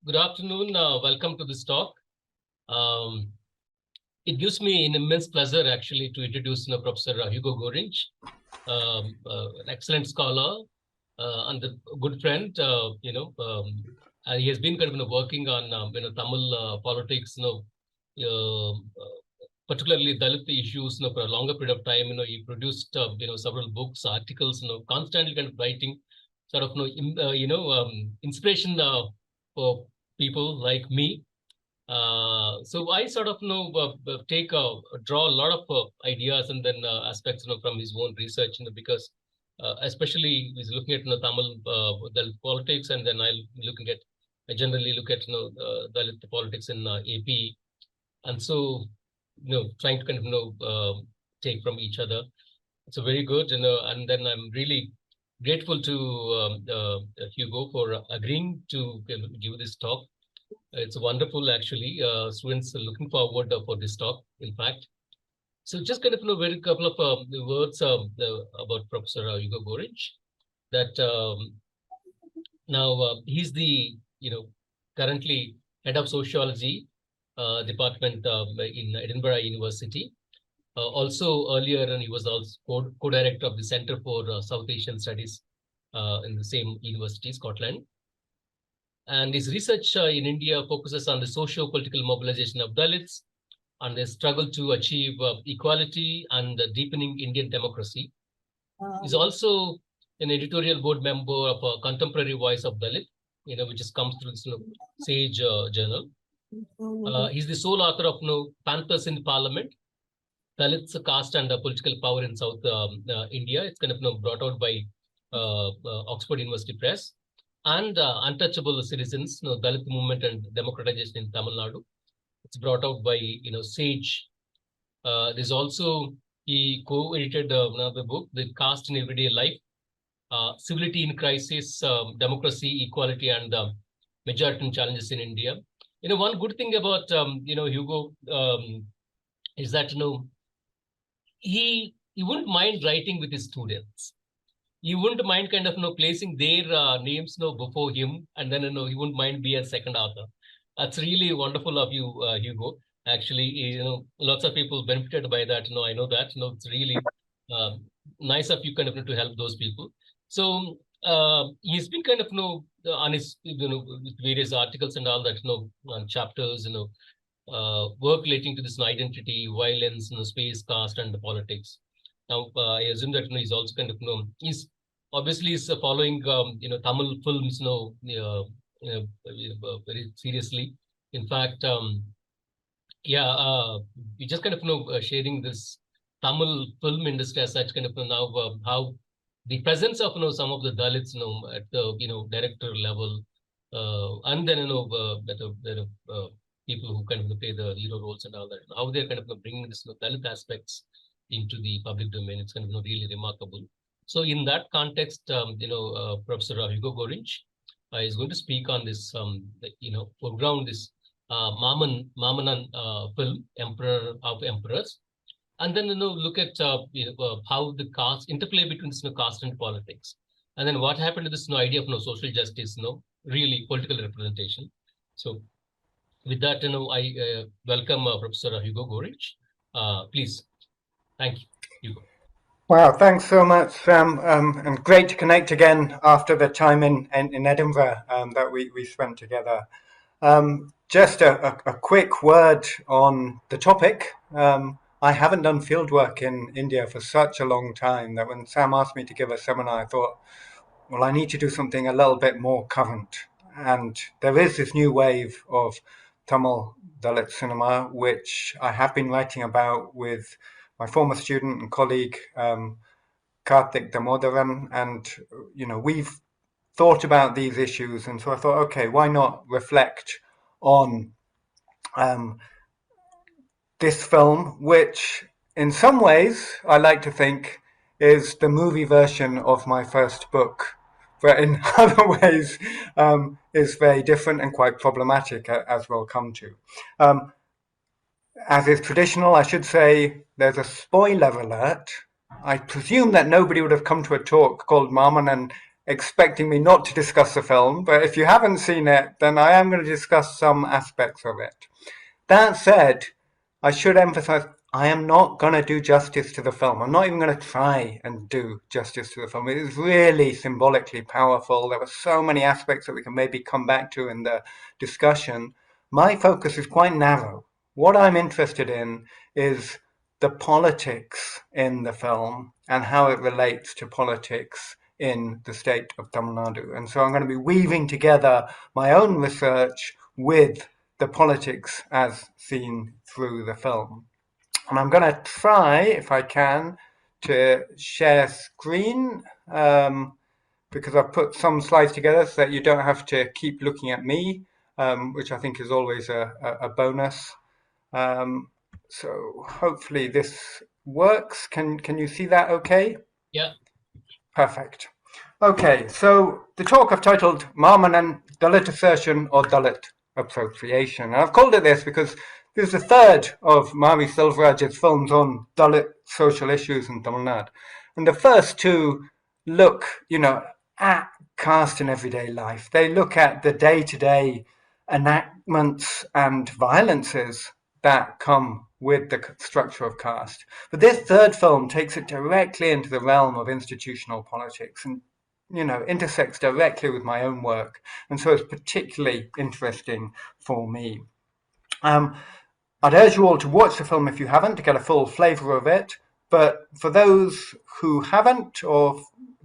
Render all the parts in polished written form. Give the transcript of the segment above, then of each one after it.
Good afternoon. Welcome to this talk. Um, it gives me an immense pleasure actually to introduce Professor Hugo Gorringe, an excellent scholar and a good friend. And he has been kind of working on Tamil politics, particularly Dalit issues, for a longer period of time. He produced several books, articles, constantly kind of writing, sort of inspiration for people like me. So I sort of draw a lot of ideas and then aspects from his own research, because especially he's looking at Tamil Dalit politics, and then I generally look at Dalit politics in AP, and so trying to kind of take from each other. So very good, and then I'm really grateful to Hugo for agreeing to give this talk. It's wonderful, actually. Students are looking forward for this talk, in fact. So just kind of very couple of words about Professor Hugo Gorringe. That now he's the currently head of sociology department in Edinburgh University. Also earlier, and he was also co-director of the Center for South Asian Studies in the same university, Scotland. And his research in India focuses on the socio-political mobilization of Dalits and the struggle to achieve equality and deepening Indian democracy. He's also an editorial board member of a Contemporary Voice of Dalit, which comes through this Sage journal. He's the sole author of Panthers in Parliament, Dalits, Caste and Political Power in South India. It's kind of brought out by Oxford University Press. And Untouchable Citizens, Dalit Movement and Democratization in Tamil Nadu. It's brought out by Sage. There's also, he co-edited another book, The Caste in Everyday Life, Civility in Crisis, Democracy, Equality, and Majoritarian Challenges in India. One good thing about Hugo is that he wouldn't mind writing with his students. He wouldn't mind kind of placing their names before him, and then he wouldn't mind be a second author. That's really wonderful of you, Hugo. Actually, lots of people benefited by that. I know that. It's really nice of you kind of to help those people. So he's been kind of on his with various articles and all that on chapters work relating to this identity, violence, space, caste, and politics. Now, I assume that he's also kind of he's obviously following Tamil films very seriously. In fact, we just kind of sharing this Tamil film industry as such, kind of now how the presence of some of the Dalits at the director level, and then the people who kind of play the hero roles and all that, how they're kind of bringing this Dalit aspects into the public domain. It's kind of really remarkable. So in that context, Professor Hugo Gorringe is going to speak on this, foreground this Maamannan film, Emperor of Emperors, and then look at how the caste interplay between this caste and politics, and then what happened to this idea of social justice, really political representation. So with that, I welcome Professor Hugo Gorringe. Please. Thank you, Hugo. Wow, thanks so much, Sam, and great to connect again after the time in Edinburgh that we spent together. Just a quick word on the topic. I haven't done fieldwork in India for such a long time that when Sam asked me to give a seminar, I thought, well, I need to do something a little bit more current. And there is this new wave of Tamil Dalit cinema, which I have been writing about with my former student and colleague, Karthik Damodaran, and we've thought about these issues, and so I thought, okay, why not reflect on this film, which in some ways I like to think is the movie version of my first book, but in other ways is very different and quite problematic, as we'll come to. As is traditional, I should say there's a spoiler alert. I presume that nobody would have come to a talk called Maamannan expecting me not to discuss the film, but if you haven't seen it, then I am going to discuss some aspects of it. That said, I should emphasize I am not going to do justice to the film. I'm not even going to try and do justice to the film. It is really symbolically powerful. There are so many aspects that we can maybe come back to in the discussion. My focus is quite narrow. What I'm interested in is the politics in the film and how it relates to politics in the state of Tamil Nadu. And so I'm going to be weaving together my own research with the politics as seen through the film. And I'm going to try, if I can, to share screen because I've put some slides together so that you don't have to keep looking at me, which I think is always a bonus. So hopefully this works. Can you see that okay? Yeah. Perfect. Okay, so the talk I've titled Maamannan, Dalit Assertion or Dalit Appropriation. And I've called it this because this is the third of Mari Selvaraj's films on Dalit social issues in Tamil Nadu. And the first two look, at caste in everyday life. They look at the day-to-day enactments and violences that come with the structure of caste. But this third film takes it directly into the realm of institutional politics and intersects directly with my own work, and so it's particularly interesting for me. I'd urge you all to watch the film if you haven't, to get a full flavour of it, but for those who haven't, or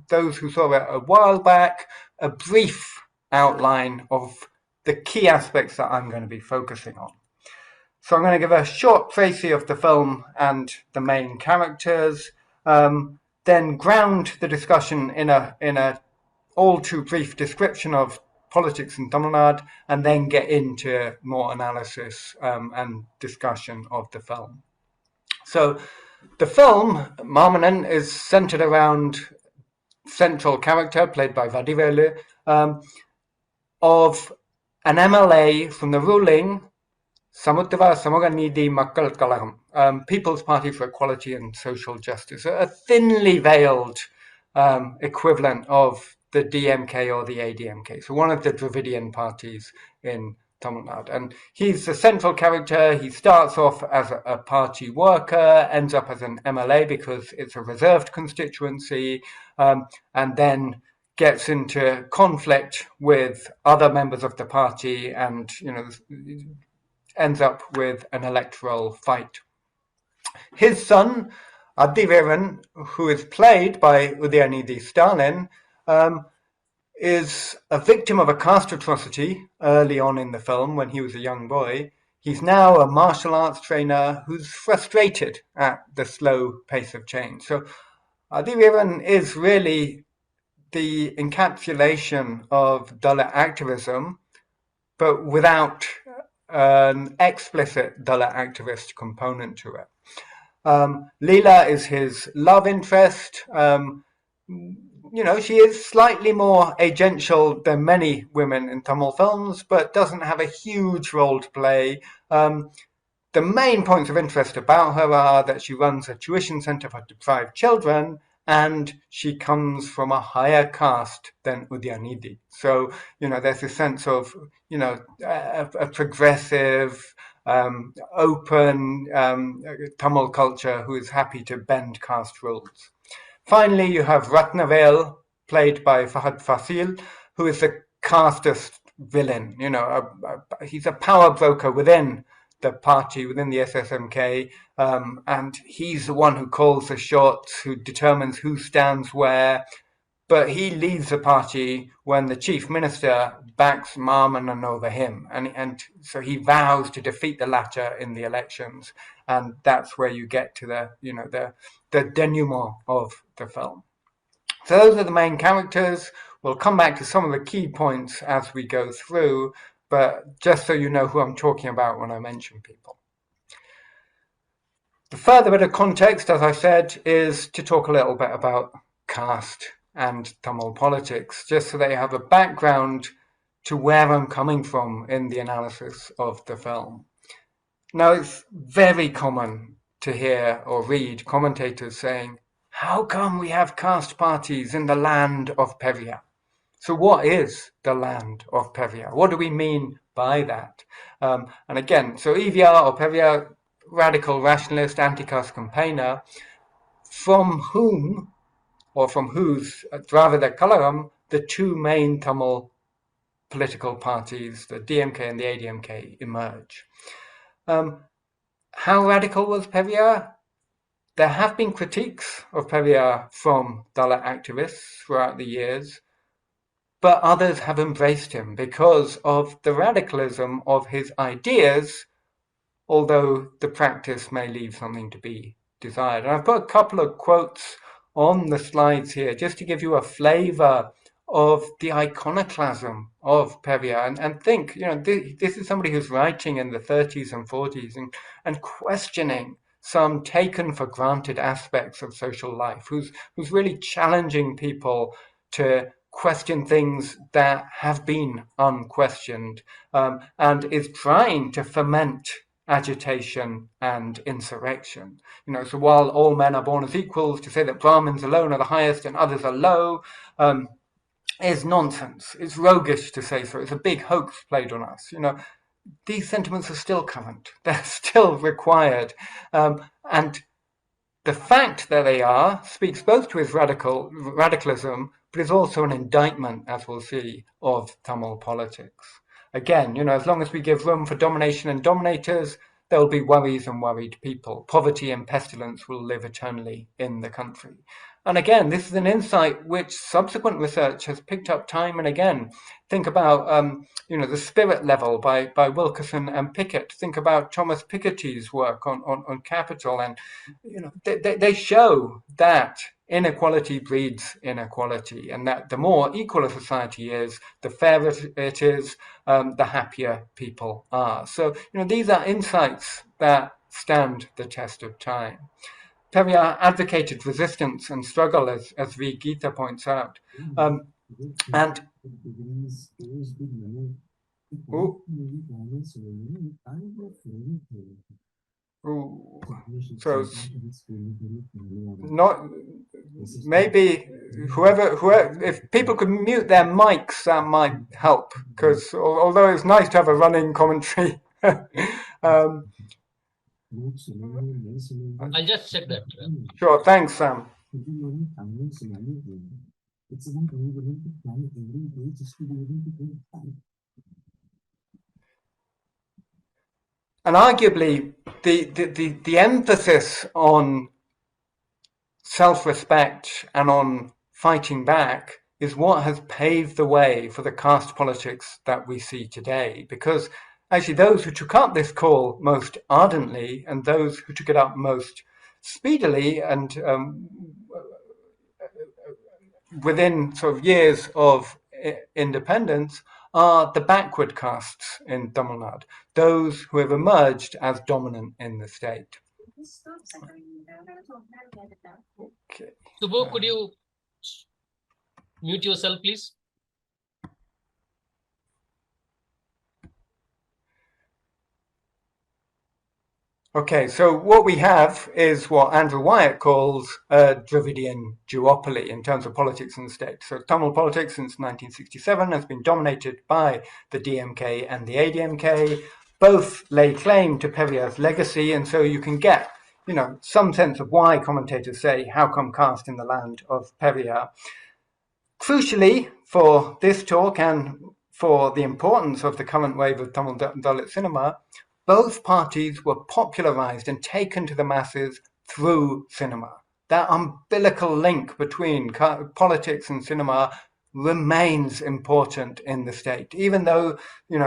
those who saw it a while back, a brief outline of the key aspects that I'm going to be focusing on. So I'm going to give a short précis of the film and the main characters, then ground the discussion in a all too brief description of politics in Tamil Nadu, and then get into more analysis and discussion of the film. So the film, Maamannan, is centered around central character played by Vadivelu, of an MLA from the ruling Samudra Samaganidi Makkal Kalagam, People's Party for Equality and Social Justice, a thinly veiled equivalent of the DMK or the ADMK, so one of the Dravidian parties in Tamil Nadu. And he's the central character. He starts off as a party worker, ends up as an MLA because it's a reserved constituency, and then gets into conflict with other members of the party and, ends up with an electoral fight. His son, Adiveran, who is played by Udayanithi Stalin, is a victim of a caste atrocity early on in the film when he was a young boy. He's now a martial arts trainer who's frustrated at the slow pace of change. So Adiveran is really the encapsulation of Dalit activism, but without an explicit Dalit activist component to it. Leela is his love interest. She is slightly more agential than many women in Tamil films, but doesn't have a huge role to play. The main points of interest about her are that she runs a tuition centre for deprived children, and she comes from a higher caste than Udayanithi. So, there's a sense of, a progressive, open Tamil culture who is happy to bend caste rules. Finally, you have Ratnavel, played by Fahad Fasil, who is the casteist villain. He's a power broker within the party, within the SSMK, and he's the one who calls the shots, who determines who stands where. But he leaves the party when the chief minister backs Maamannan over him, and so he vows to defeat the latter in the elections, and that's where you get to the denouement of the film. So those are the main characters. We'll come back to some of the key points as we go through, but just so you know who I'm talking about when I mention people. The further bit of context, as I said, is to talk a little bit about caste and Tamil politics, just so that you have a background to where I'm coming from in the analysis of the film. Now, it's very common to hear or read commentators saying, how come we have caste parties in the land of Periyar? So what is the land of Peria? What do we mean by that? And again, so EVR or Peria, radical rationalist, anti-caste campaigner, from whom, or from whose, Dravidar Kalaram, the two main Tamil political parties, the DMK and the ADMK, emerge. How radical was Peria? There have been critiques of Peria from Dalit activists throughout the years, but others have embraced him because of the radicalism of his ideas, although the practice may leave something to be desired. And I've put a couple of quotes on the slides here just to give you a flavor of the iconoclasm of Peria. And think, this is somebody who's writing in the 30s and 40s and questioning some taken for granted aspects of social life, who's really challenging people to question things that have been unquestioned, and is trying to foment agitation and insurrection. So while all men are born as equals, to say that Brahmins alone are the highest and others are low is nonsense. It's roguish to say so. It's a big hoax played on us. These sentiments are still current. They're still required. And the fact that they are speaks both to his radicalism, but is also an indictment, as we'll see, of Tamil politics. Again, as long as we give room for domination and dominators, there will be worries and worried people. Poverty and pestilence will live eternally in the country. And again, this is an insight which subsequent research has picked up time and again. Think about, the spirit level by Wilkerson and Pickett. Think about Thomas Piketty's work on capital. And, they show that inequality breeds inequality, and that the more equal a society is, the fairer it is, the happier people are. So, these are insights that stand the test of time. Peria advocated resistance and struggle, as V. Gita points out. So not maybe whoever, if people could mute their mics, that might help, because although it's nice to have a running commentary. I'll just check that. Sure, thanks, Sam. And arguably, the emphasis on self-respect and on fighting back is what has paved the way for the caste politics that we see today. Because actually, those who took up this call most ardently and those who took it up most speedily and within sort of years of independence are the backward castes in Tamil Nadu, those who have emerged as dominant in the state. Okay. Subbu, could you mute yourself, please? Okay, so what we have is what Andrew Wyatt calls a Dravidian duopoly in terms of politics in the state. So Tamil politics since 1967 has been dominated by the DMK and the ADMK. Both lay claim to Peria's legacy, and so you can get, some sense of why commentators say, how come caste in the land of Peria? Crucially, for this talk and for the importance of the current wave of Tamil Dalit cinema, both parties were popularized and taken to the masses through cinema. That umbilical link between politics and cinema remains important in the state, even though,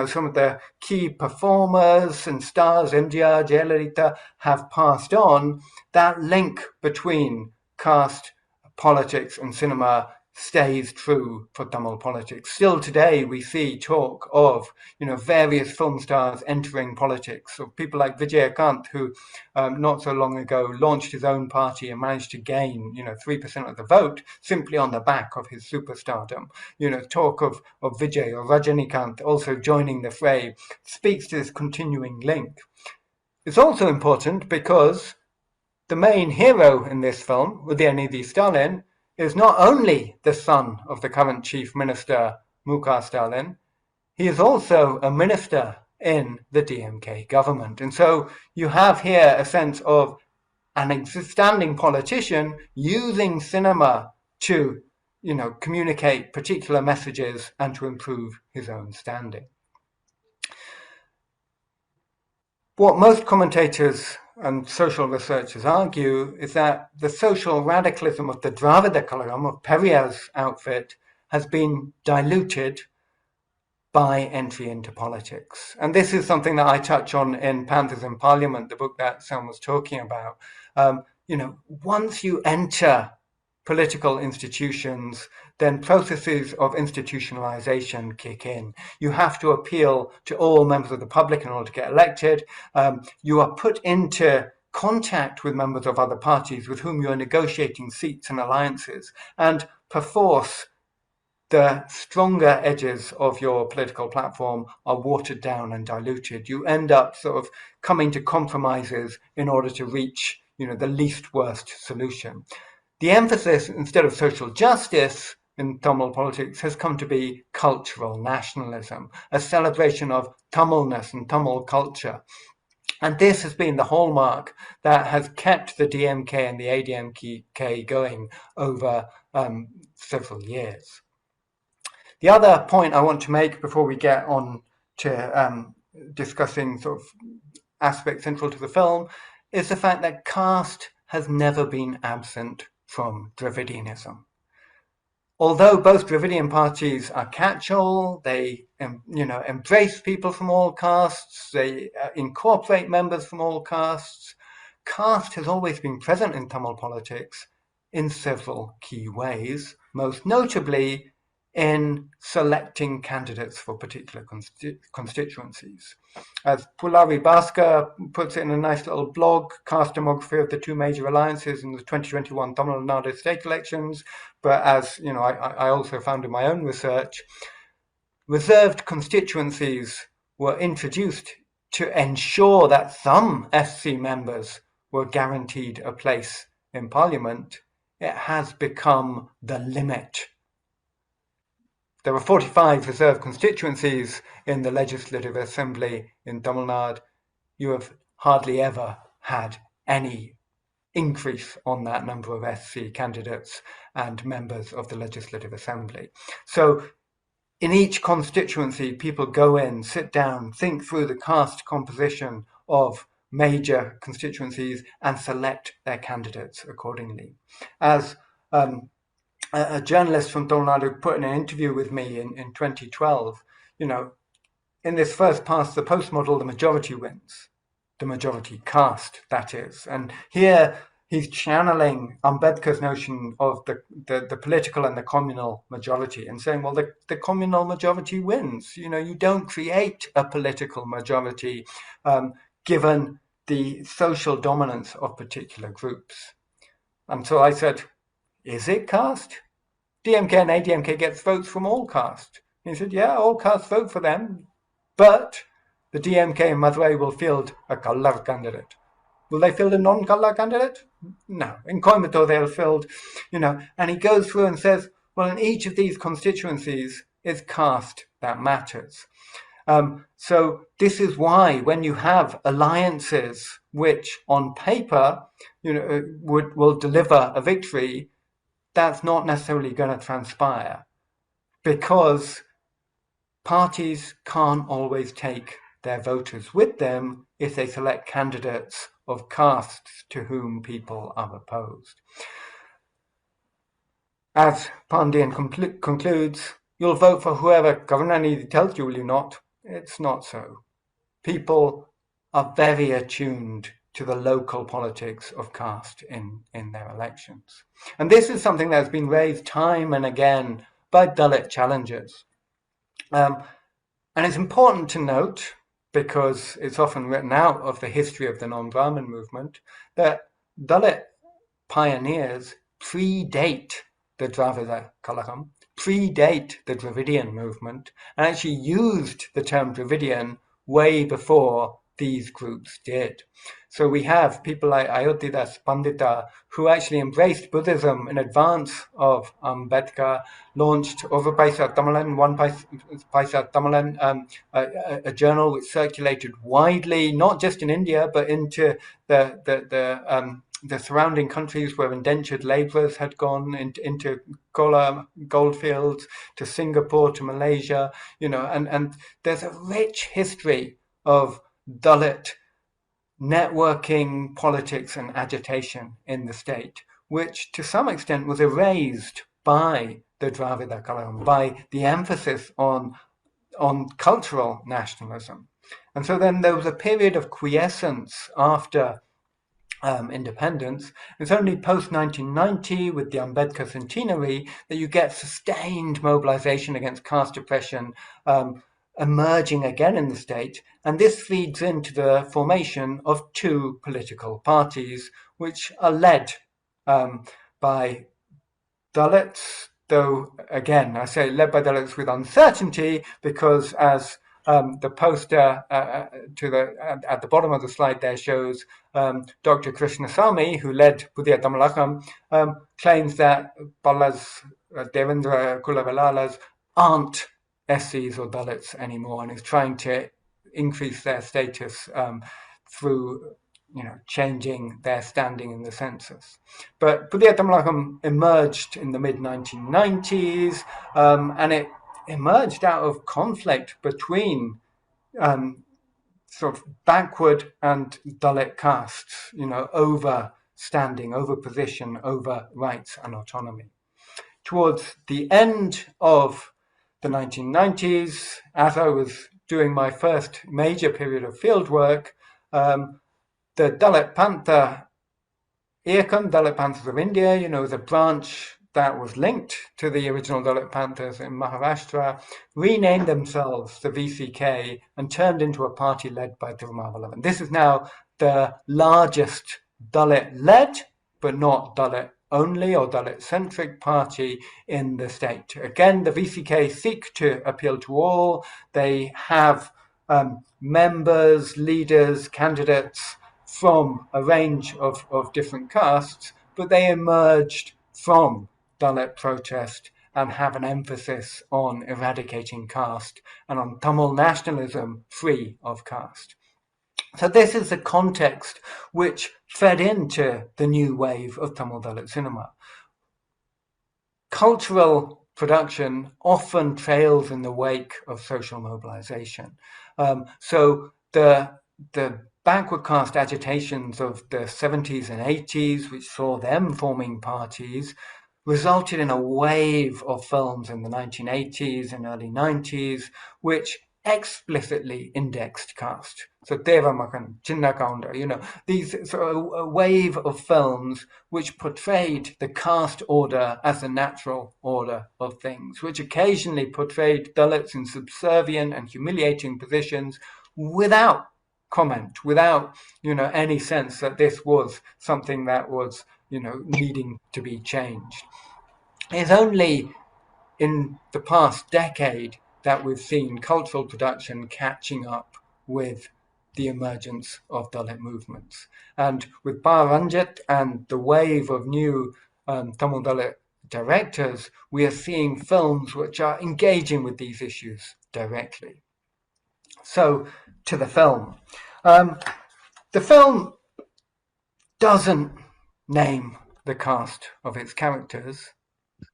some of the key performers and stars, MGR, Jayalalitha, have passed on. That link between caste, politics and cinema stays true for Tamil politics. Still today, we see talk of, various film stars entering politics. So people like Vijayakant, who not so long ago launched his own party and managed to gain, 3% of the vote simply on the back of his superstardom. Talk of Vijay or Rajanikanth also joining the fray speaks to this continuing link. It's also important because the main hero in this film, Udayanithi Stalin, is not only the son of the current chief minister, Mukhtar Stalin, he is also a minister in the DMK government. And so you have here a sense of an outstanding politician using cinema to, communicate particular messages and to improve his own standing. What most commentators and social researchers argue is that the social radicalism of the Dravida Kalagam, of Periyar's outfit, has been diluted by entry into politics. And this is something that I touch on in Panthers in Parliament, the book that Sam was talking about. Once you enter political institutions, then processes of institutionalization kick in. You have to appeal to all members of the public in order to get elected. You are put into contact with members of other parties with whom you are negotiating seats and alliances. And perforce, the stronger edges of your political platform are watered down and diluted. You end up sort of coming to compromises in order to reach, the least worst solution. The emphasis, instead of social justice in Tamil politics, has come to be cultural nationalism, a celebration of Tamilness and Tamil culture. And this has been the hallmark that has kept the DMK and the ADMK going over several years. The other point I want to make before we get on to discussing sort of aspects central to the film is the fact that caste has never been absent from Dravidianism. Although both Dravidian parties are catch-all, they embrace people from all castes, they incorporate members from all castes, caste has always been present in Tamil politics in several key ways, most notably in selecting candidates for particular constituencies. As Pulari Bhaskar puts it in a nice little blog, caste demography of the two major alliances in the 2021 Tamil Nadu state elections, but as I also found in my own research, reserved constituencies were introduced to ensure that some SC members were guaranteed a place in parliament. It has become the limit. There were 45 reserved constituencies in the Legislative Assembly in Tamil Nadu. You have hardly ever had any increase on that number of SC candidates and members of the Legislative Assembly. So in each constituency, people go in, sit down, think through the caste composition of major constituencies and select their candidates accordingly. As a journalist from Tamil Nadu put in an interview with me in 2012, in this first past the post model, the majority wins. The majority caste, that is. And here he's channeling Ambedkar's notion of the political and the communal majority and saying, well, the communal majority wins. You don't create a political majority given the social dominance of particular groups. And so I said, is it caste? DMK and ADMK gets votes from all caste. He said, yeah, all castes vote for them, but the DMK in Madurai will field a colour candidate. Will they field a non-colour candidate? No. In Coimbatore, they'll field, and he goes through and says, well, in each of these constituencies, it's caste that matters. So this is why when you have alliances which on paper, will deliver a victory, that's not necessarily going to transpire because parties can't always take their voters with them if they select candidates of castes to whom people are opposed. As Pandian concludes, you'll vote for whoever Karunanidhi tells you, will you not? It's not so. People are very attuned to the local politics of caste in their elections. And this is something that's been raised time and again by Dalit challengers. And it's important to note, because it's often written out of the history of the non-Brahmin movement, that Dalit pioneers predate the Dravida Kalagam, predate the Dravidian movement, and actually used the term Dravidian way before these groups did. So we have people like Ayodhyadas Pandita, who actually embraced Buddhism in advance of Ambedkar, launched Over Paisa Tamilan, One Paisa Tamilan, a journal which circulated widely, not just in India, but into the surrounding countries where indentured laborers had gone, into Kola goldfields, to Singapore, to Malaysia, and there's a rich history of Dalit networking, politics, and agitation in the state, which to some extent was erased by the Dravida Kalaram, by the emphasis on cultural nationalism. And so then there was a period of quiescence after independence. It's only post-1990, with the Ambedkar centenary, that you get sustained mobilization against caste oppression emerging again in the state, and this feeds into the formation of two political parties, which are led by Dalits, though again I say led by Dalits with uncertainty, because as the poster at the bottom of the slide there shows, Dr. Krishnasamy, who led Buddhya Tamilakam, claims that Ballas, Devendra Kulavalalas aren't SCs or Dalits anymore, and is trying to increase their status through changing their standing in the census. But Buddhya Tamilakam emerged in the mid-1990s, and it emerged out of conflict between sort of backward and Dalit castes, over standing, over position, over rights and autonomy. Towards the end of the 1990s, as I was doing my first major period of field work, the Dalit Panther, IACAM, Dalit Panthers of India, the branch that was linked to the original Dalit Panthers in Maharashtra, renamed themselves the VCK and turned into a party led by Tirumavalavan. This is now the largest Dalit-led, but not Dalit-only or Dalit-centric party in the state. Again, the VCK seek to appeal to all. They have members, leaders, candidates from a range of different castes, but they emerged from Dalit protest and have an emphasis on eradicating caste and on Tamil nationalism free of caste. So this is the context which fed into the new wave of Tamil Dalit cinema. Cultural production often trails in the wake of social mobilization. So the backward caste agitations of the 70s and 80s, which saw them forming parties, resulted in a wave of films in the 1980s and early 90s, which explicitly indexed caste. So Deva Makan, Chinna Kaunda, these a wave of films which portrayed the caste order as the natural order of things, which occasionally portrayed Dalits in subservient and humiliating positions without comment, without any sense that this was something that was needing to be changed. It's only in the past decade that we've seen cultural production catching up with the emergence of Dalit movements. And with Bharanjit and the wave of new Tamil Dalit directors, we are seeing films which are engaging with these issues directly. So, to the film. The film doesn't name the cast of its characters,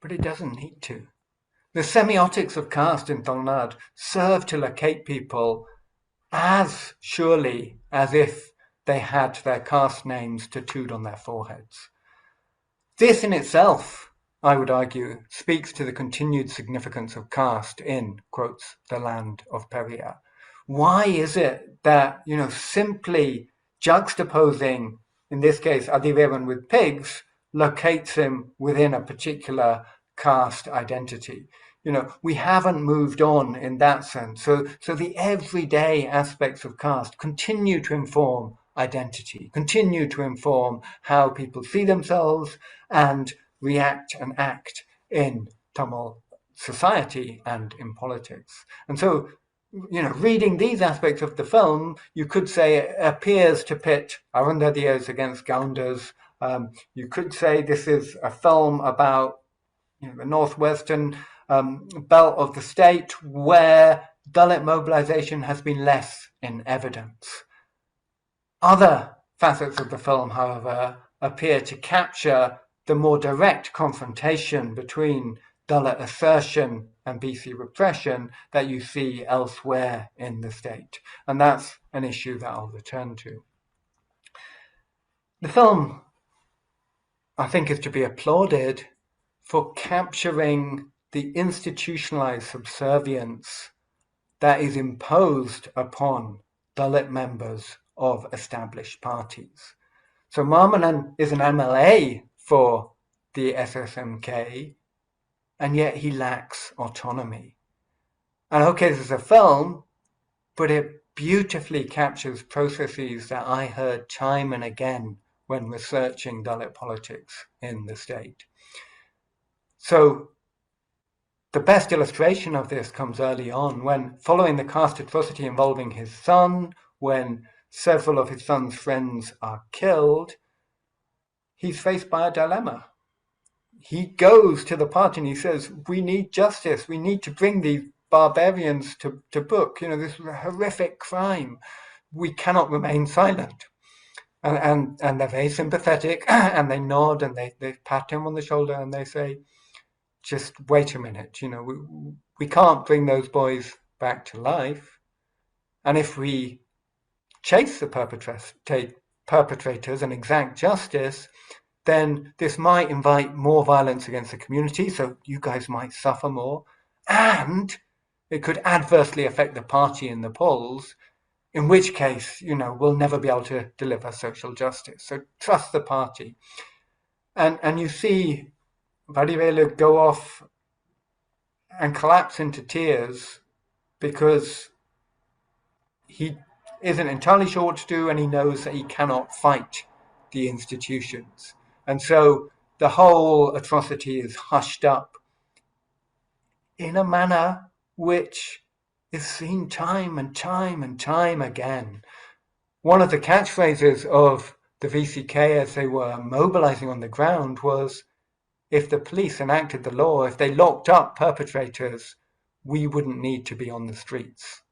but it doesn't need to. The semiotics of caste in Tamil Nadu serve to locate people as surely as if they had their caste names tattooed on their foreheads. This in itself, I would argue, speaks to the continued significance of caste in, quotes, the land of Periyar. Why is it that, simply juxtaposing, in this case, Adivevan with pigs, locates him within a particular caste identity? We haven't moved on in that sense. So the everyday aspects of caste continue to inform identity, continue to inform how people see themselves and react and act in Tamil society and in politics. And so reading these aspects of the film, you could say it appears to pit Arundhatias against Gaundars. You could say this is a film about the northwestern belt of the state, where Dalit mobilization has been less in evidence. Other facets of the film, however, appear to capture the more direct confrontation between Dalit assertion and BC repression that you see elsewhere in the state. And that's an issue that I'll return to. The film, I think, is to be applauded for capturing the institutionalized subservience that is imposed upon Dalit members of established parties. So Maamannan is an MLA for the SSMK, and yet he lacks autonomy. And okay, this is a film, but it beautifully captures processes that I heard time and again when researching Dalit politics in the state. So the best illustration of this comes early on, when, following the caste atrocity involving his son, when several of his son's friends are killed, he's faced by a dilemma. He goes to the party and he says, we need justice. We need to bring these barbarians to book. This was a horrific crime. We cannot remain silent. And they're very sympathetic, and they nod and they pat him on the shoulder and they say, just wait a minute, we can't bring those boys back to life. And if we chase the perpetrators and exact justice, then this might invite more violence against the community, so you guys might suffer more, and it could adversely affect the party in the polls, in which case, we'll never be able to deliver social justice. So trust the party. And you see Vadivelu go off and collapse into tears because he isn't entirely sure what to do, and he knows that he cannot fight the institutions. And so the whole atrocity is hushed up in a manner which is seen time and time and time again. One of the catchphrases of the VCK as they were mobilizing on the ground was, if the police enacted the law, if they locked up perpetrators, we wouldn't need to be on the streets.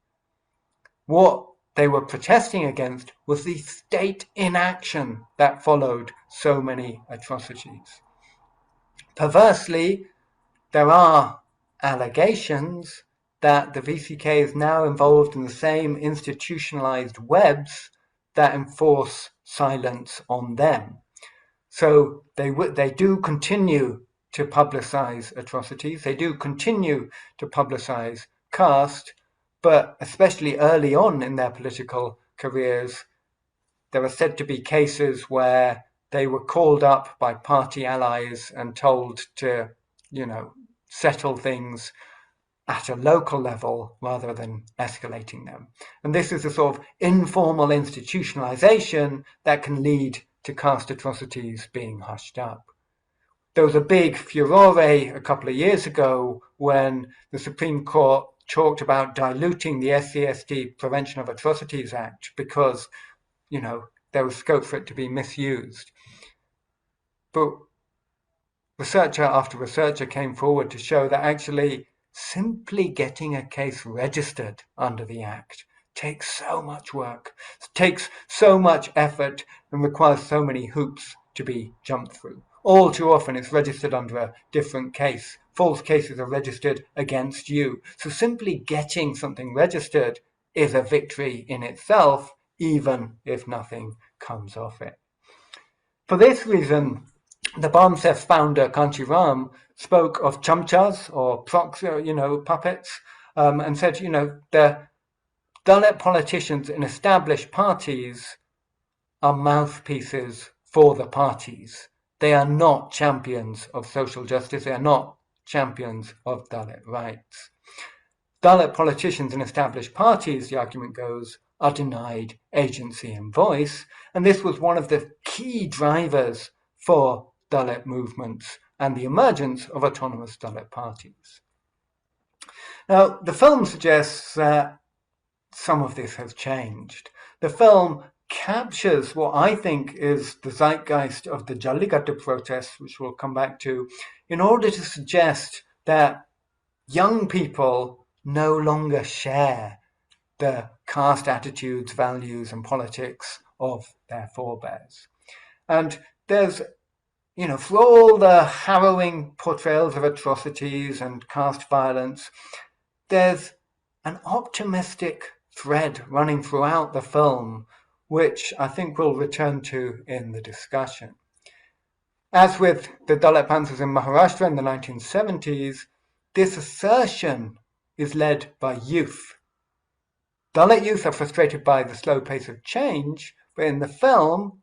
What they were protesting against was the state inaction that followed so many atrocities. Perversely, there are allegations that the VCK is now involved in the same institutionalized webs that enforce silence on them. So they do continue to publicize atrocities. They do continue to publicize caste, but especially early on in their political careers, there are said to be cases where they were called up by party allies and told to, settle things at a local level rather than escalating them. And this is a sort of informal institutionalization that can lead to caste atrocities being hushed up. There was a big furore a couple of years ago when the Supreme Court talked about diluting the SCSD Prevention of Atrocities Act because, there was scope for it to be misused. But researcher after researcher came forward to show that actually simply getting a case registered under the Act takes so much work, takes so much effort, and requires so many hoops to be jumped through. All too often it's registered under a different case. False cases are registered against you. So simply getting something registered is a victory in itself, even if nothing comes of it. For this reason, the BAMSEF founder Kanchi Ram spoke of chamchas or proxy, puppets, and said, the Dalit politicians in established parties are mouthpieces for the parties. They are not champions of social justice. They are not champions of Dalit rights. Dalit politicians in established parties, the argument goes, are denied agency and voice. And this was one of the key drivers for Dalit movements and the emergence of autonomous Dalit parties. Now, the film suggests that some of this has changed. The film captures what I think is the zeitgeist of the Jallikattu protests, which we'll come back to, in order to suggest that young people no longer share the caste attitudes, values, and politics of their forebears. And there's, for all the harrowing portrayals of atrocities and caste violence, there's an optimistic thread running throughout the film, which I think we'll return to in the discussion. As with the Dalit Panthers in Maharashtra in the 1970s, this assertion is led by youth. Dalit youth are frustrated by the slow pace of change, but in the film,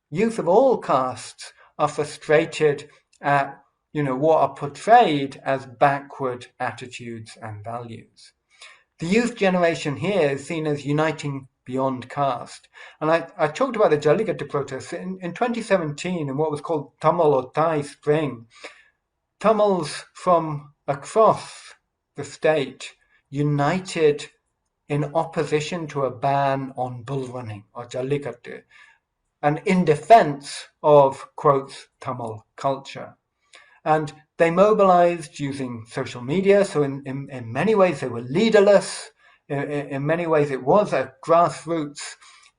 youth of all castes are frustrated at what are portrayed as backward attitudes and values. The youth generation here is seen as uniting beyond caste. And I talked about the Jallikattu protests. In 2017, in what was called Tamil or Thai Spring, Tamils from across the state united in opposition to a ban on bull running or Jallikattu, and in defense of, quotes, Tamil culture. And they mobilized using social media. So in many ways, they were leaderless. In many ways, it was a grassroots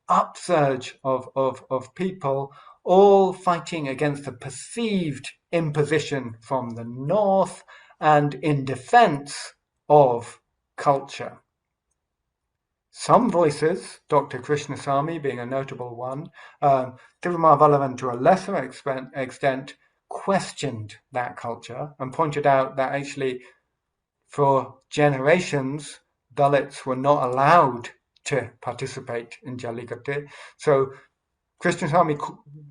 upsurge of people, all fighting against the perceived imposition from the north and in defense of culture. Some voices, Dr. Krishnasamy being a notable one, Tirumar Vallavan to a lesser extent, questioned that culture and pointed out that actually for generations Dalits were not allowed to participate in Jallikattu. So Krishnasamy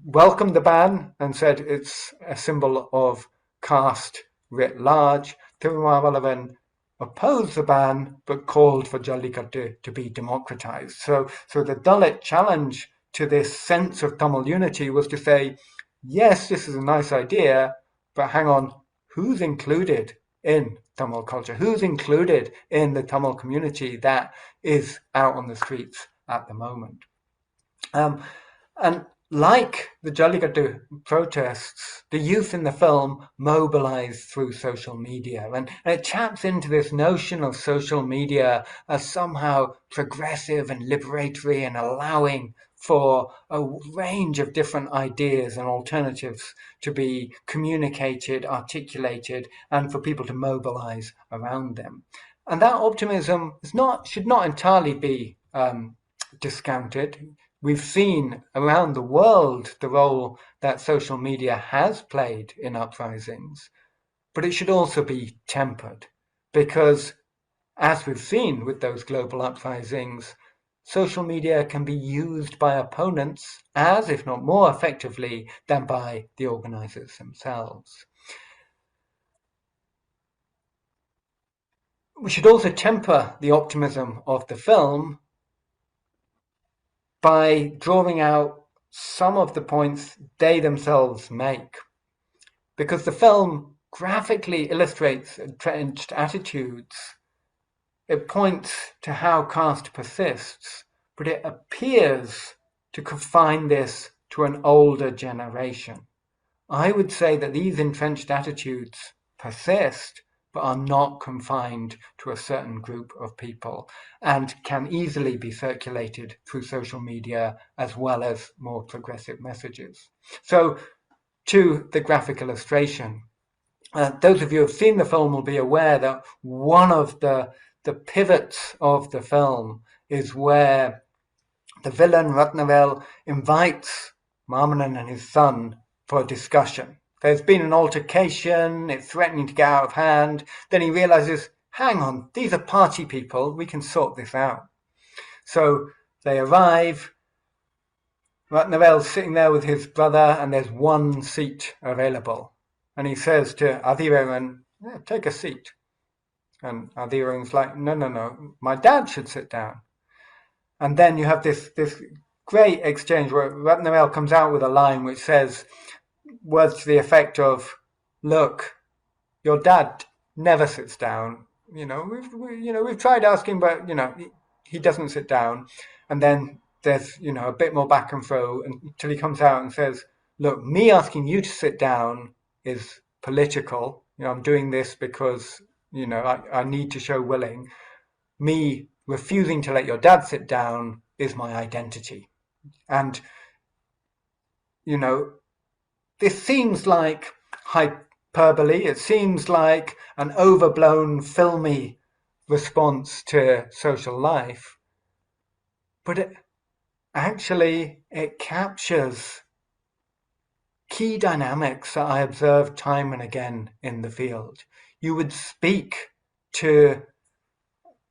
welcomed the ban and said it's a symbol of caste writ large. Tirumar Vallavan opposed the ban but called for Jallikattu to be democratized. So the Dalit challenge to this sense of Tamil unity was to say, yes, this is a nice idea, but hang on, who's included in Tamil culture? Who's included in the Tamil community that is out on the streets at the moment? And like the Jallikattu protests, the youth in the film mobilized through social media. And it taps into this notion of social media as somehow progressive and liberatory and allowing for a range of different ideas and alternatives to be communicated, articulated, and for people to mobilize around them. And that optimism should not entirely be discounted. We've seen around the world the role that social media has played in uprisings, but it should also be tempered because, as we've seen with those global uprisings, social media can be used by opponents as, if not more effectively, than by the organizers themselves. We should also temper the optimism of the film by drawing out some of the points they themselves make. Because the film graphically illustrates entrenched attitudes, it points to how caste persists, but it appears to confine this to an older generation. I would say that these entrenched attitudes persist, but are not confined to a certain group of people and can easily be circulated through social media as well as more progressive messages. So to the graphic illustration, those of you who have seen the film will be aware that one of the pivots of the film is where the villain Ratnavel invites Maamannan and his son for a discussion. There's been an altercation, it's threatening to get out of hand. Then he realizes, hang on, these are party people, we can sort this out. So they arrive, Ratnavel's sitting there with his brother and there's one seat available. And he says to Adhiveran, yeah, take a seat. And Adhiveran's like, no, my dad should sit down. And then you have this great exchange where Ratnavel comes out with a line which says, words to the effect of, look, your dad never sits down. We've tried asking, but he doesn't sit down, and then there's, you know, a bit more back and fro until he comes out and says, look, me asking you to sit down is political. You know, I'm doing this because, you know, I need to show willing. Me refusing to let your dad sit down is my identity. And, you know, this seems like hyperbole. It seems like an overblown, filmy response to social life. But it captures key dynamics that I observed time and again in the field. You would speak to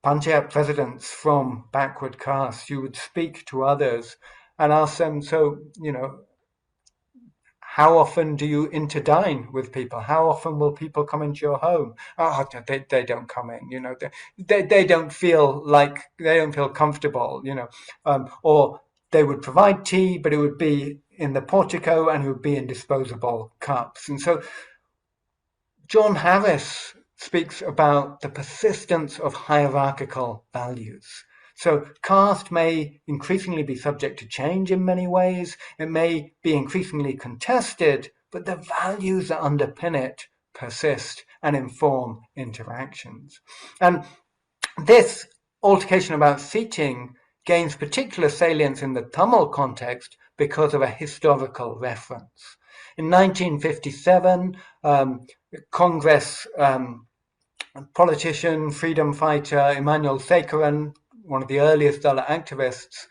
Panchayat presidents from backward castes, you would speak to others and ask them, so, you know, how often do you interdine with people? How often will people come into your home? Oh, they don't come in, you know, they don't feel comfortable, you know, or they would provide tea, but it would be in the portico and it would be in disposable cups. And so John Harris speaks about the persistence of hierarchical values. So caste may increasingly be subject to change in many ways. It may be increasingly contested, but the values that underpin it persist and inform interactions. And this altercation about seating gains particular salience in the Tamil context because of a historical reference. In 1957, Congress politician, freedom fighter Emmanuel Sekharan, one of the earliest Dalit activists,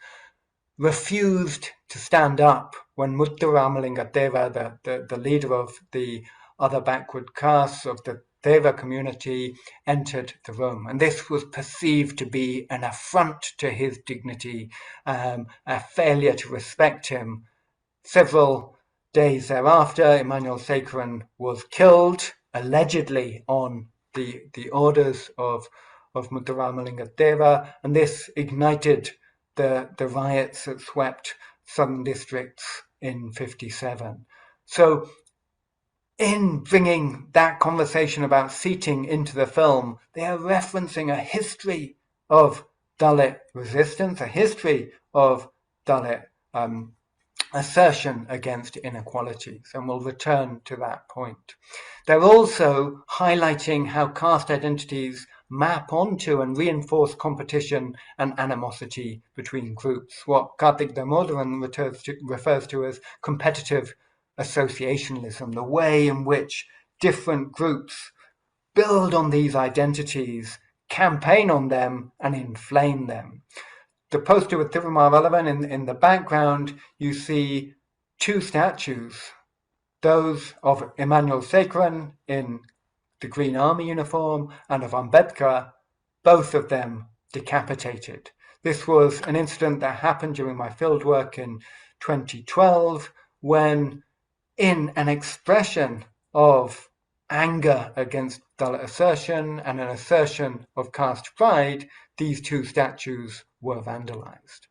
refused to stand up when Muthuramalingam Deva, the leader of the other backward castes of the Deva community, entered the room. And this was perceived to be an affront to his dignity, a failure to respect him. Several days thereafter, Emmanuel Sekharan was killed, allegedly on the orders of Muthuramalingam Deva, and this ignited the riots that swept southern districts in 57. So in bringing that conversation about seating into the film, they are referencing a history of Dalit resistance, a history of Dalit assertion against inequalities, and we'll return to that point. They're also highlighting how caste identities map onto and reinforce competition and animosity between groups, what Karthik Damodaran refers to as competitive associationalism, the way in which different groups build on these identities, campaign on them, and inflame them. The poster with Thirumar Vallabhan in the background, you see two statues, those of Emmanuel Sekharan in the Green Army uniform and of Ambedkar, both of them decapitated. This was an incident that happened during my fieldwork in 2012 when, in an expression of anger against Dalit assertion and an assertion of caste pride, these two statues were vandalized.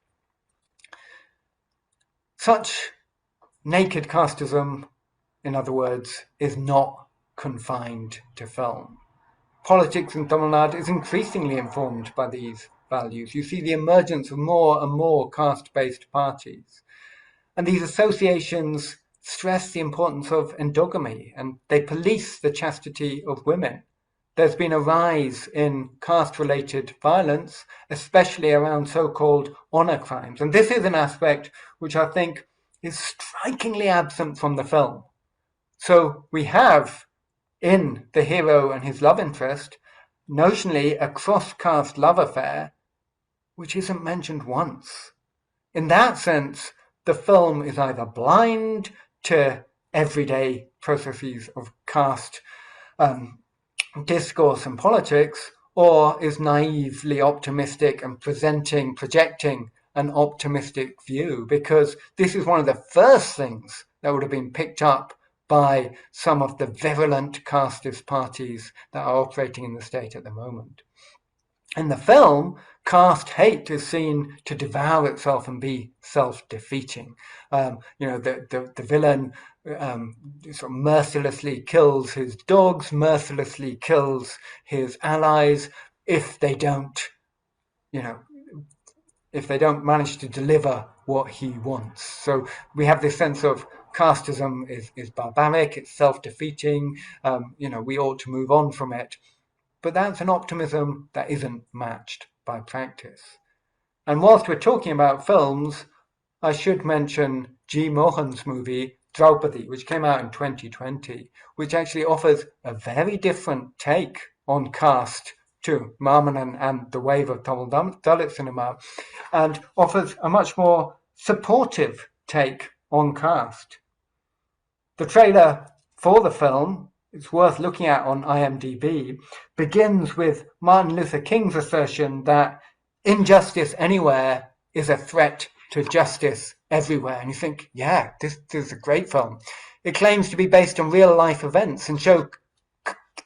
Such naked casteism, in other words, is not confined to film. Politics in Tamil Nadu is increasingly informed by these values. You see the emergence of more and more caste-based parties. And these associations stress the importance of endogamy, and they police the chastity of women. There's been a rise in caste-related violence, especially around so-called honor crimes. And this is an aspect which I think is strikingly absent from the film. So we have, in the hero and his love interest, notionally a cross-caste love affair, which isn't mentioned once. In that sense, the film is either blind to everyday processes of caste discourse and politics, or is naively optimistic and projecting an optimistic view, because this is one of the first things that would have been picked up by some of the virulent casteist parties that are operating in the state at the moment. In the film, caste hate is seen to devour itself and be self-defeating. The villain sort of mercilessly kills his dogs, mercilessly kills his allies if they don't, if they don't manage to deliver what he wants. So we have this sense of casteism is barbaric, it's self-defeating, we ought to move on from it. But that's an optimism that isn't matched by practice. And whilst we're talking about films, I should mention G. Mohan's movie Draupadi, which came out in 2020, which actually offers a very different take on caste to Maamannan and the wave of Tamil Dalit cinema, and offers a much more supportive take on caste. The trailer for the film, it's worth looking at on IMDb, begins with Martin Luther King's assertion that injustice anywhere is a threat to justice everywhere. And you think, yeah, this is a great film. It claims to be based on real life events and show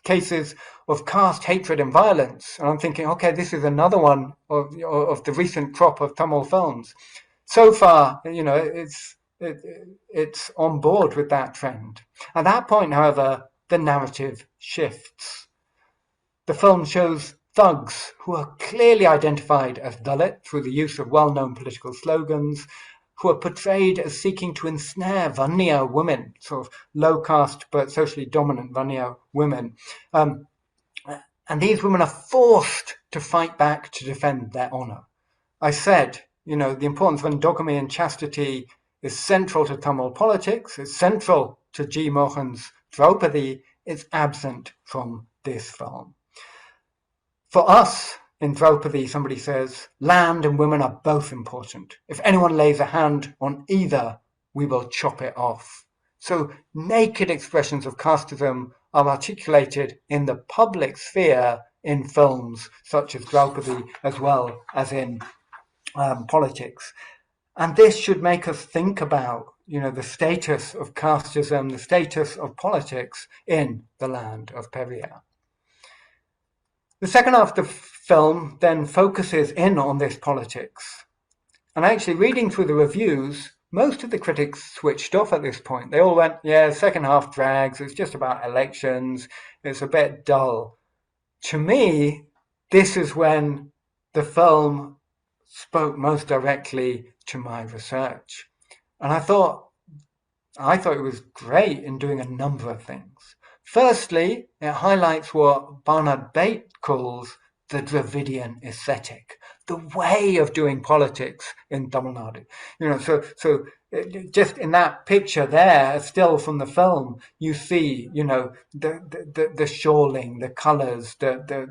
cases of caste hatred and violence. And I'm thinking, okay, this is another one of the recent crop of Tamil films. So far, it's on board with that trend. At that point, however, the narrative shifts. The film shows thugs who are clearly identified as Dalit through the use of well-known political slogans, who are portrayed as seeking to ensnare Vanya women, sort of low-caste but socially dominant Vanya women. And these women are forced to fight back to defend their honor. I said, the importance of endogamy and chastity is central to Tamil politics, it's central to G. Mohan's Draupadi, it's absent from this film. For us, in Draupadi, somebody says, land and women are both important. If anyone lays a hand on either, we will chop it off. So naked expressions of casteism are articulated in the public sphere in films such as Draupadi, as well as in politics. And this should make us think about, the status of casteism, the status of politics in the land of Peria. The second half of the film then focuses in on this politics. And actually reading through the reviews, most of the critics switched off at this point. They all went, yeah, second half drags, it's just about elections, it's a bit dull. To me, this is when the film spoke most directly to my research. And I thought it was great in doing a number of things. Firstly, it highlights what Barnard Bate calls the Dravidian aesthetic, the way of doing politics in Tamil Nadu. So just in that picture there, still from the film, you see, the shawling, the colours, the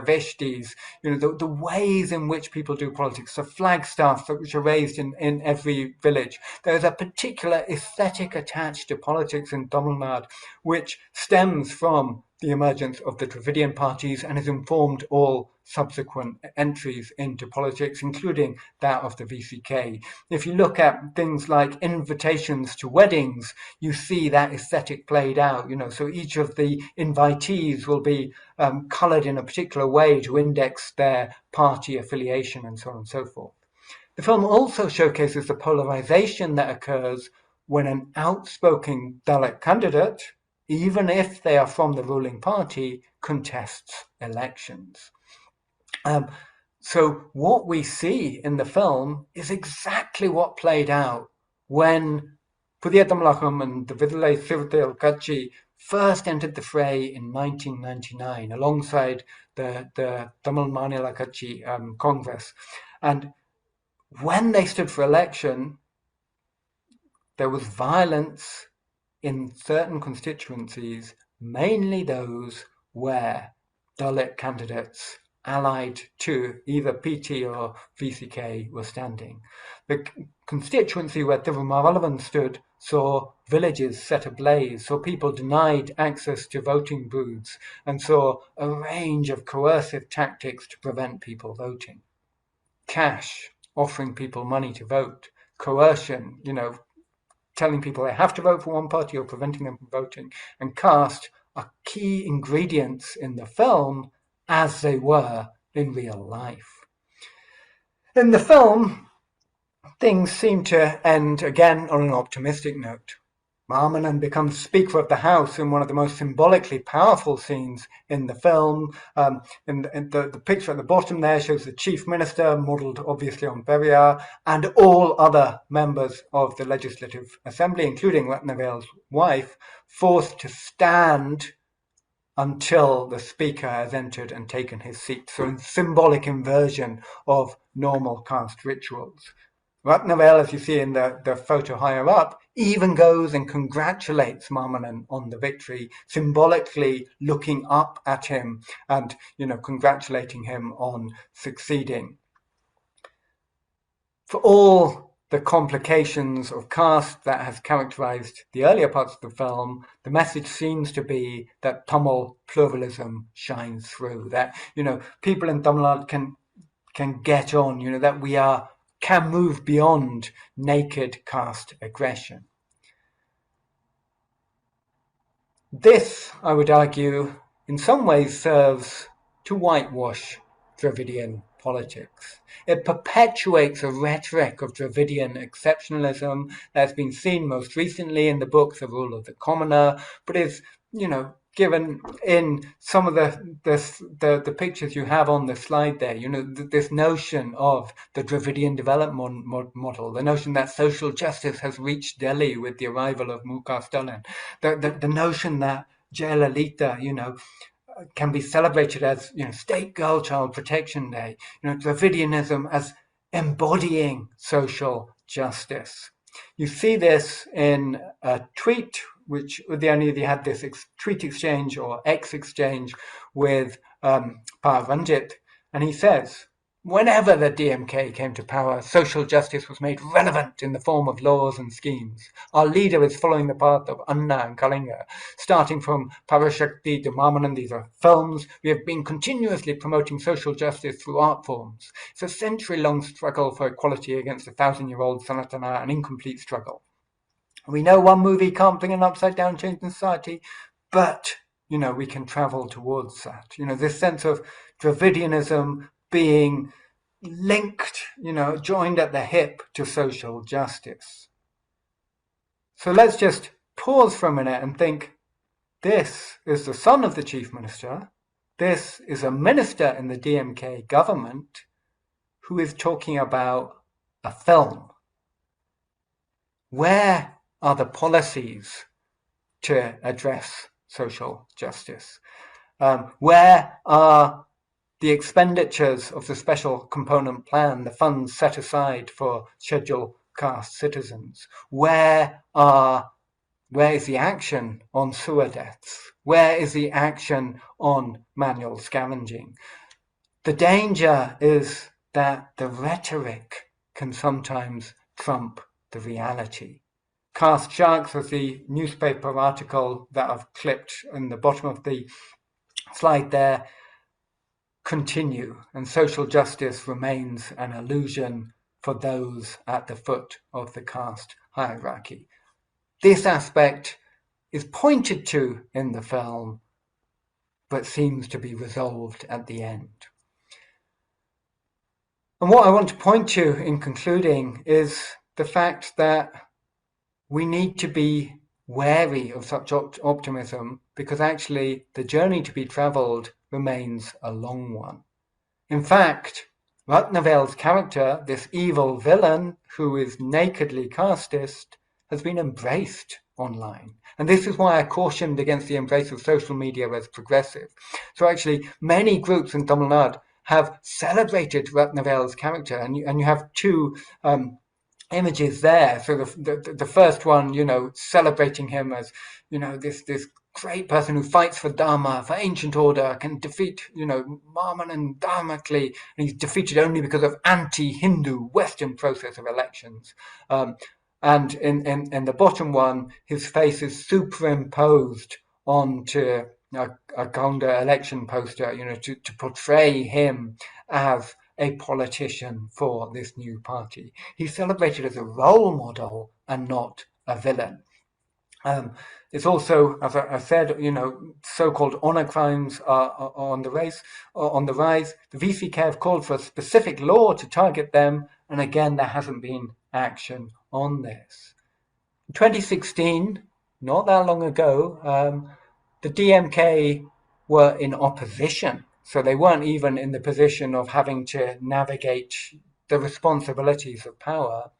veshtis, the ways in which people do politics, the flagstaffs which are raised in every village. There's a particular aesthetic attached to politics in Tamil Nadu, which stems from the emergence of the Dravidian parties and has informed all subsequent entries into politics, including that of the VCK. If you look at things like invitations to weddings, you see that aesthetic played out, so each of the invitees will be coloured in a particular way to index their party affiliation and so on and so forth. The film also showcases the polarization that occurs when an outspoken Dalit candidate, even if they are from the ruling party, contests elections. So what we see in the film is exactly what played out when Pudhiya Tamilakam and the Vidalai Sivathiyal Katchi first entered the fray in 1999 alongside the Tamil Manila Katchi Congress. And when they stood for election, there was violence in certain constituencies, mainly those where Dalit candidates allied to either PT or VCK were standing. The constituency where Tirumaravan stood saw villages set ablaze, saw people denied access to voting booths, and saw a range of coercive tactics to prevent people voting. Cash, offering people money to vote, coercion, telling people they have to vote for one party or preventing them from voting, and caste are key ingredients in the film as they were in real life. In the film, things seem to end again on an optimistic note. Maamannan becomes Speaker of the House in one of the most symbolically powerful scenes in the film. The picture at the bottom there shows the Chief Minister, modelled obviously on Periyar, and all other members of the Legislative Assembly, including Ratnavel's wife, forced to stand until the Speaker has entered and taken his seat. So a symbolic inversion of normal caste rituals. Ratnavel, as you see in the photo higher up, even goes and congratulates Maamannan on the victory, symbolically looking up at him and, congratulating him on succeeding. For all the complications of caste that has characterized the earlier parts of the film, the message seems to be that Tamil pluralism shines through, that, people in Tamil Nadu can get on, that we can move beyond naked caste aggression. This, I would argue, in some ways serves to whitewash Dravidian politics. It perpetuates a rhetoric of Dravidian exceptionalism that's been seen most recently in the book The Rule of the Commoner, but is, given in some of the pictures you have on the slide there, this notion of the Dravidian development model, the notion that social justice has reached Delhi with the arrival of Muka Stalin, the notion that Jayalalitha, can be celebrated as, State Girl Child Protection Day, Dravidianism as embodying social justice. You see this in a tweet which Udayanithi had this tweet exchange or X exchange with Ranjit, and he says, whenever the DMK came to power, social justice was made relevant in the form of laws and schemes. Our leader is following the path of Anna and Kalinga, starting from Parashakti to Maamannan. These are films. We have been continuously promoting social justice through art forms. It's a century-long struggle for equality against a 1,000-year-old Sanatana, an incomplete struggle. We know one movie can't bring an upside-down change in society, but, we can travel towards that. This sense of Dravidianism being linked, joined at the hip to social justice. So let's just pause for a minute and think, this is the son of the Chief Minister, this is a minister in the DMK government who is talking about a film. Where are the policies to address social justice? Where are the expenditures of the special component plan, the funds set aside for scheduled caste citizens? Where is the action on sewer deaths? Where is the action on manual scavenging? The danger is that the rhetoric can sometimes trump the reality. Caste sharks, as the newspaper article that I've clipped in the bottom of the slide there, continue, and social justice remains an illusion for those at the foot of the caste hierarchy. This aspect is pointed to in the film, but seems to be resolved at the end. And what I want to point to in concluding is the fact that we need to be wary of such optimism, because actually the journey to be travelled remains a long one. In fact, Ratnavel's character, this evil villain who is nakedly casteist, has been embraced online. And this is why I cautioned against the embrace of social media as progressive. So actually, many groups in Tamil Nadu have celebrated Ratnavel's character, and you have two images there. So the first one, celebrating him as, this great person who fights for Dharma, for ancient order, can defeat, Maamannan Dharmically, and he's defeated only because of anti-Hindu Western process of elections. And in the bottom one, his face is superimposed onto a Gonda election poster, to portray him as a politician for this new party. He's celebrated as a role model and not a villain. It's also, as I said, so-called honor crimes are on the rise. The VCK have called for a specific law to target them, and again, there hasn't been action on this. In 2016, not that long ago, the DMK were in opposition. So they weren't even in the position of having to navigate the responsibilities of power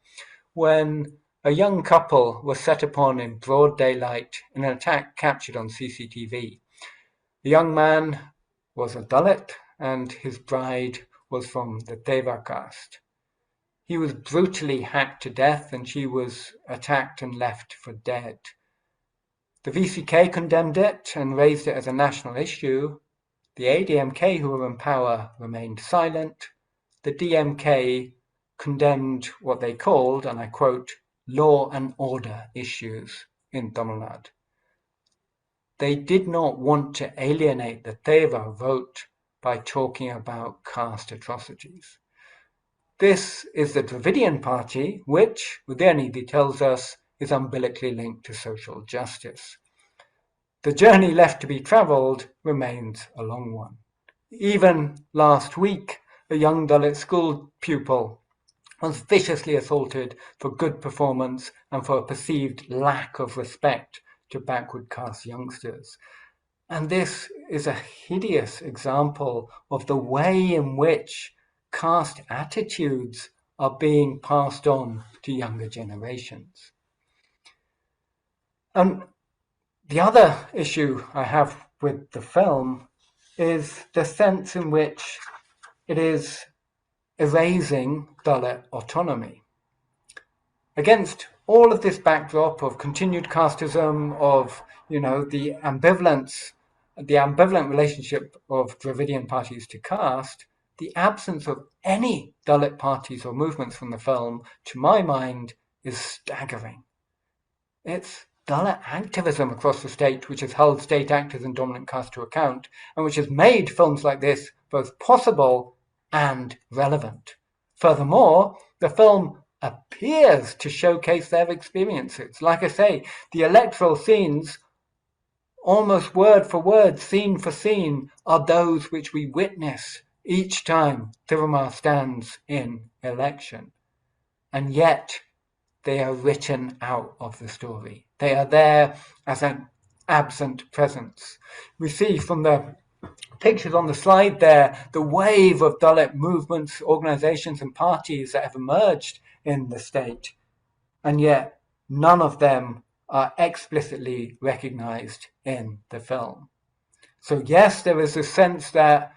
when a young couple was set upon in broad daylight in an attack captured on CCTV. The young man was a Dalit and his bride was from the Deva caste. He was brutally hacked to death and she was attacked and left for dead. The VCK condemned it and raised it as a national issue. The ADMK, who were in power, remained silent. The DMK condemned what they called, and I quote, law and order issues in Tamil Nadu. They did not want to alienate the Deva vote by talking about caste atrocities. This is the Dravidian party, which, Udayanidhi tells us, is umbilically linked to social justice. The journey left to be travelled remains a long one. Even last week, a young Dalit school pupil was viciously assaulted for good performance and for a perceived lack of respect to backward caste youngsters. And this is a hideous example of the way in which caste attitudes are being passed on to younger generations. And the other issue I have with the film is the sense in which it is erasing Dalit autonomy. Against all of this backdrop of continued casteism, of the ambivalent relationship of Dravidian parties to caste, the absence of any Dalit parties or movements from the film, to my mind, is staggering. It's Dalit activism across the state which has held state actors and dominant caste to account, and which has made films like this both possible and relevant. Furthermore, the film appears to showcase their experiences. Like I say, the electoral scenes, almost word for word, scene for scene, are those which we witness each time Tirumar stands in election. And yet, they are written out of the story. They are there as an absent presence. We see from the pictures on the slide there the wave of Dalit movements, organizations and parties that have emerged in the state, and yet none of them are explicitly recognized in the film. So yes, there is a sense that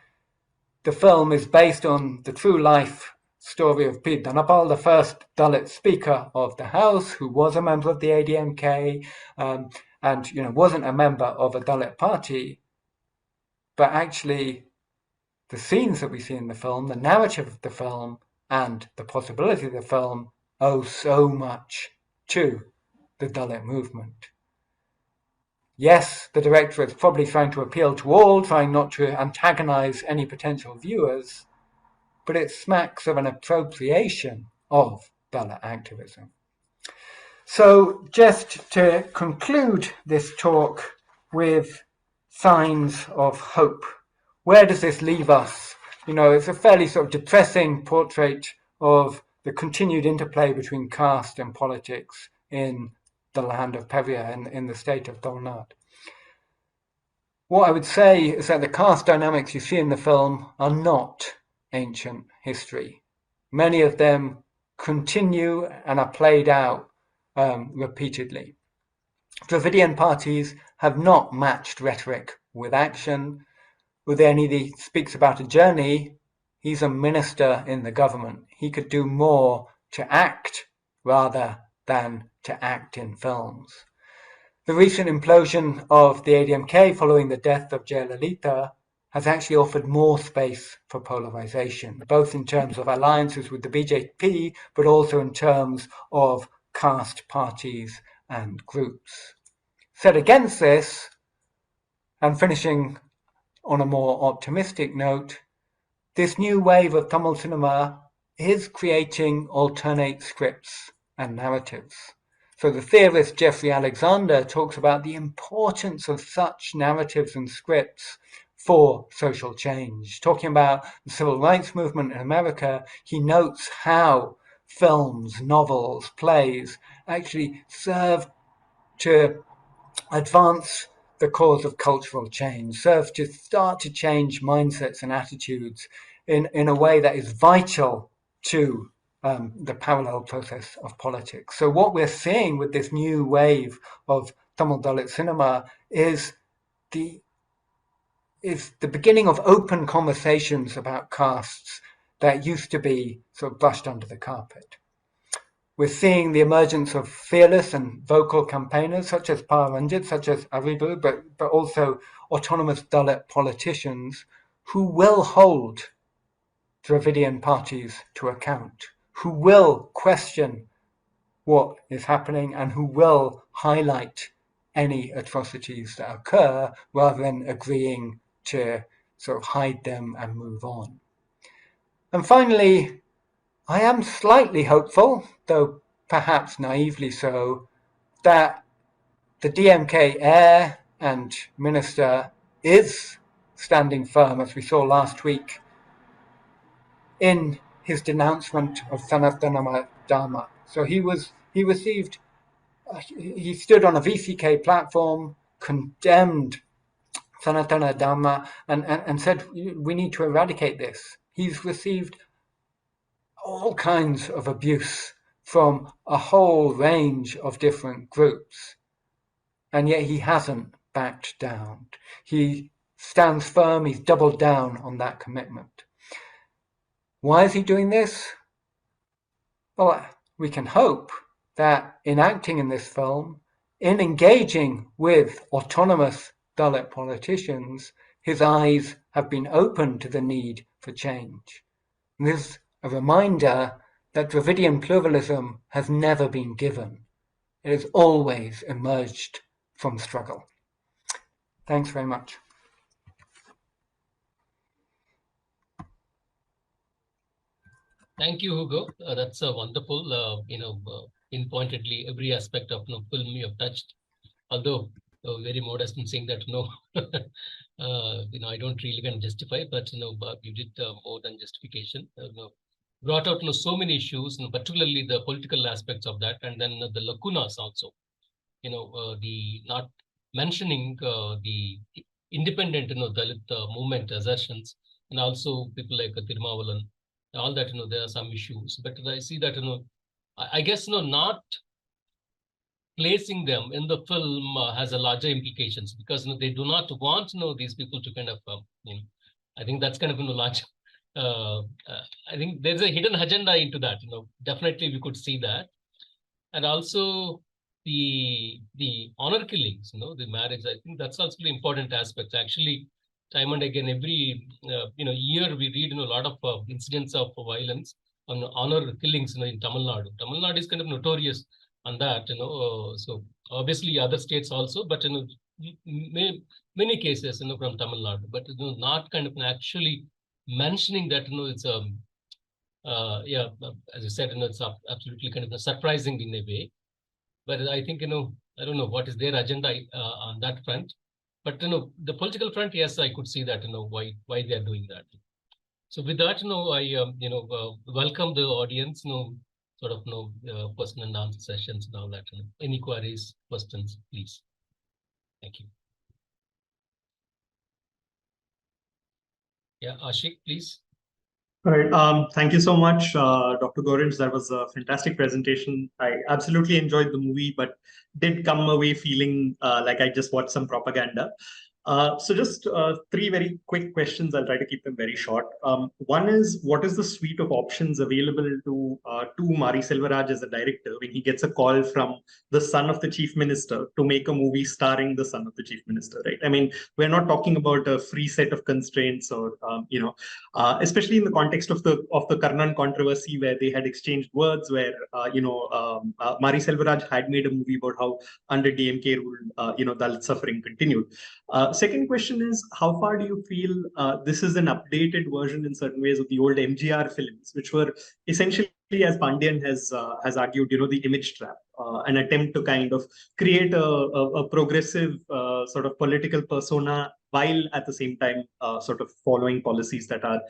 the film is based on the true life story of P. Dhanapal, the first Dalit Speaker of the House, who was a member of the ADMK and wasn't a member of a Dalit party. But actually, the scenes that we see in the film, the narrative of the film, and the possibility of the film owe so much to the Dalit movement. Yes, the director is probably trying to appeal to all, trying not to antagonize any potential viewers, but it smacks of an appropriation of Dalit activism. So just to conclude this talk with signs of hope, where does this leave us? It's a fairly sort of depressing portrait of the continued interplay between caste and politics in the land of Peria and in the state of Tamil Nadu. What I would say is that the caste dynamics you see in the film are not ancient history. Many of them continue and are played out repeatedly. Dravidian parties have not matched rhetoric with action. Udayanidhi speaks about a journey. He's a minister in the government. He could do more to act rather than to act in films. The recent implosion of the ADMK following the death of Jayalalitha has actually offered more space for polarization, both in terms of alliances with the BJP, but also in terms of caste parties and groups. Set against this, and finishing on a more optimistic note, this new wave of Tamil cinema is creating alternate scripts and narratives. So the theorist Jeffrey Alexander talks about the importance of such narratives and scripts for social change. Talking about the civil rights movement in America, he notes how films, novels, plays actually serve to advance the cause of cultural change, serve to start to change mindsets and attitudes in a way that is vital to the parallel process of politics. So what we're seeing with this new wave of Tamil Dalit cinema is the beginning of open conversations about castes that used to be sort of brushed under the carpet. We're seeing the emergence of fearless and vocal campaigners such as Paranjit, such as Aribu, but also autonomous Dalit politicians who will hold Dravidian parties to account, who will question what is happening and who will highlight any atrocities that occur rather than agreeing to sort of hide them and move on. And finally, I am slightly hopeful, though perhaps naively so, that the DMK heir and minister is standing firm, as we saw last week, in his denouncement of Sanatana Dharma. So he stood on a VCK platform, condemned Sanatana Dharma, and said, we need to eradicate this. He's received all kinds of abuse from a whole range of different groups, and yet he hasn't backed down. He stands firm, he's doubled down on that commitment. Why is he doing this? Well, we can hope that in acting in this film, in engaging with autonomous Dalit politicians, his eyes have been opened to the need for change. And this is a reminder that Dravidian pluralism has never been given. It has always emerged from struggle. Thanks very much. Thank you, Hugo. That's a wonderful, pinpointedly every aspect of film you have touched. Although very modest in saying that I don't really can justify, but you did more than justification. Brought out so many issues, particularly the political aspects of that, and then the lacunas also. The not mentioning the independent Dalit movement assertions, and also people like Tirumavalan. All that there are some issues, but I see that I guess not placing them in the film has a larger implications, because they do not want these people to kind of I think that's kind of large. I think there's a hidden agenda into that. Definitely we could see that, and also the honor killings. The marriage. I think that's also the important aspect. Actually, time and again, every year we read a lot of incidents of violence on honor killings in Tamil Nadu. Tamil Nadu is kind of notorious on that, so obviously other states also, but many cases from Tamil Nadu, but not kind of actually mentioning that it's as you said, it's absolutely kind of surprising in a way. But I think I don't know what is their agenda on that front. But the political front, yes, I could see that why they are doing that. So with that, I welcome the audience, sort of question and answer sessions and all that. Any queries, questions, please. Thank you. Yeah, Ashik, please. All right. Thank you so much, Dr. Gorringe. That was a fantastic presentation. I absolutely enjoyed the movie, but did come away feeling like I just watched some propaganda. So just three very quick questions. I'll try to keep them very short. One is, what is the suite of options available to Mari Selvaraj as a director when he gets a call from the son of the chief minister to make a movie starring the son of the chief minister, right? I mean, we're not talking about a free set of constraints, or especially in the context of the Karnan controversy, where they had exchanged words, where Mari Selvaraj had made a movie about how under DMK rule, Dalit suffering continued. Second question is, how far do you feel this is an updated version in certain ways of the old MGR films, which were essentially, as Pandian has argued, the image trap, an attempt to kind of create a progressive sort of political persona while at the same time sort of following policies that are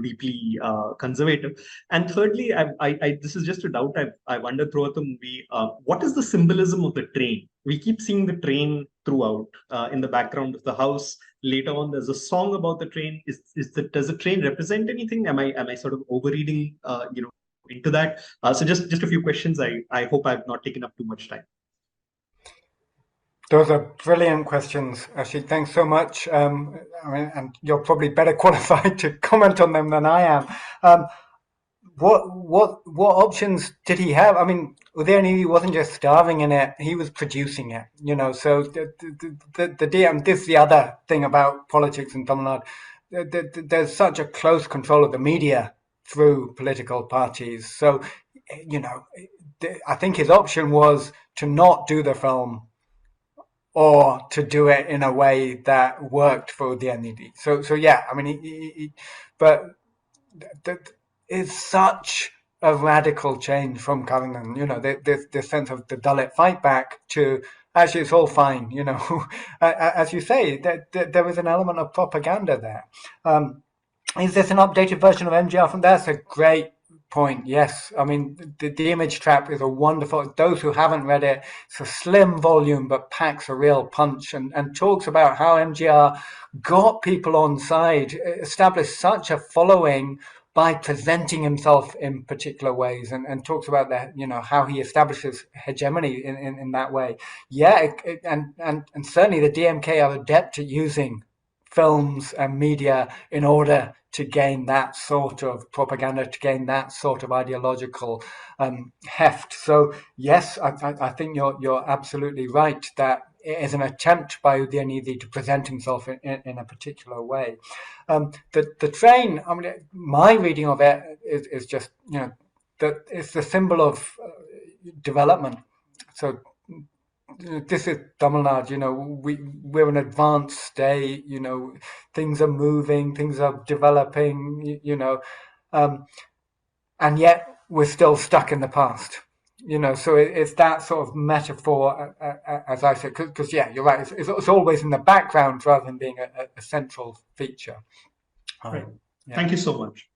deeply conservative. And thirdly, this is just a doubt I wondered throughout the movie, what is the symbolism of the train? We keep seeing the train throughout in the background of the house. Later on, there's a song about the train. Does the train represent anything? Am I sort of overreading into that? So just a few questions. I hope I've not taken up too much time. Those are brilliant questions, Ashik. Thanks so much. And you're probably better qualified to comment on them than I am. What options did he have? I mean, Udayanidhi wasn't just starring in it; he was producing it. So the DM. This is the other thing about politics in Tamil Nadu. There's such a close control of the media through political parties. So, I think his option was to not do the film, or to do it in a way that worked for Udayanidhi. So yeah, I mean, but it's such a radical change from Karangan, this sense of the Dalit fight back to actually it's all fine, as you say, there is an element of propaganda there. Is this an updated version of MGR from there? That's a great point. Yes, I mean the Image Trap is a wonderful. Those who haven't read it, it's a slim volume but packs a real punch and talks about how MGR got people on side, established such a following by presenting himself in particular ways, and talks about that, how he establishes hegemony in that way. Yeah, and certainly the DMK are adept at using films and media in order to gain that sort of propaganda, to gain that sort of ideological heft. So yes, I think you're absolutely right that it is an attempt by Udayanidhi to present himself in a particular way. The train, I mean, my reading of it is just, that it's the symbol of development. So this is Tamil Nadu, we're an advanced state, things are moving, things are developing, and yet we're still stuck in the past. So it's that sort of metaphor, as I said, because yeah, you're right. It's always in the background rather than being a central feature. Right. Yeah. Thank you so much.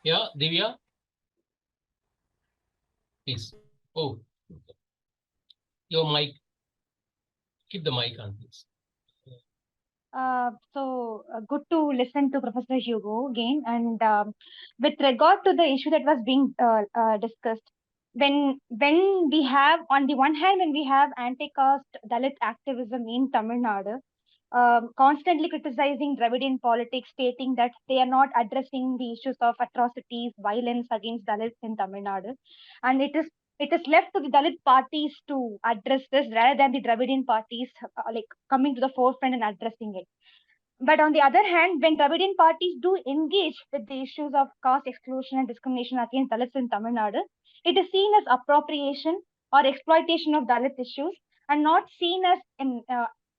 Yeah, Divya, please. Oh, your mic. Keep the mic on, please. Good to listen to Professor Hugo again. And with regard to the issue that was being discussed, when we have, on the one hand, when we have anti-caste Dalit activism in Tamil Nadu, constantly criticizing Dravidian politics, stating that they are not addressing the issues of atrocities, violence against Dalits in Tamil Nadu, and it is left to the Dalit parties to address this rather than the Dravidian parties coming to the forefront and addressing it. But on the other hand, when Dravidian parties do engage with the issues of caste exclusion and discrimination against Dalits in Tamil Nadu, it is seen as appropriation or exploitation of Dalit issues and not seen as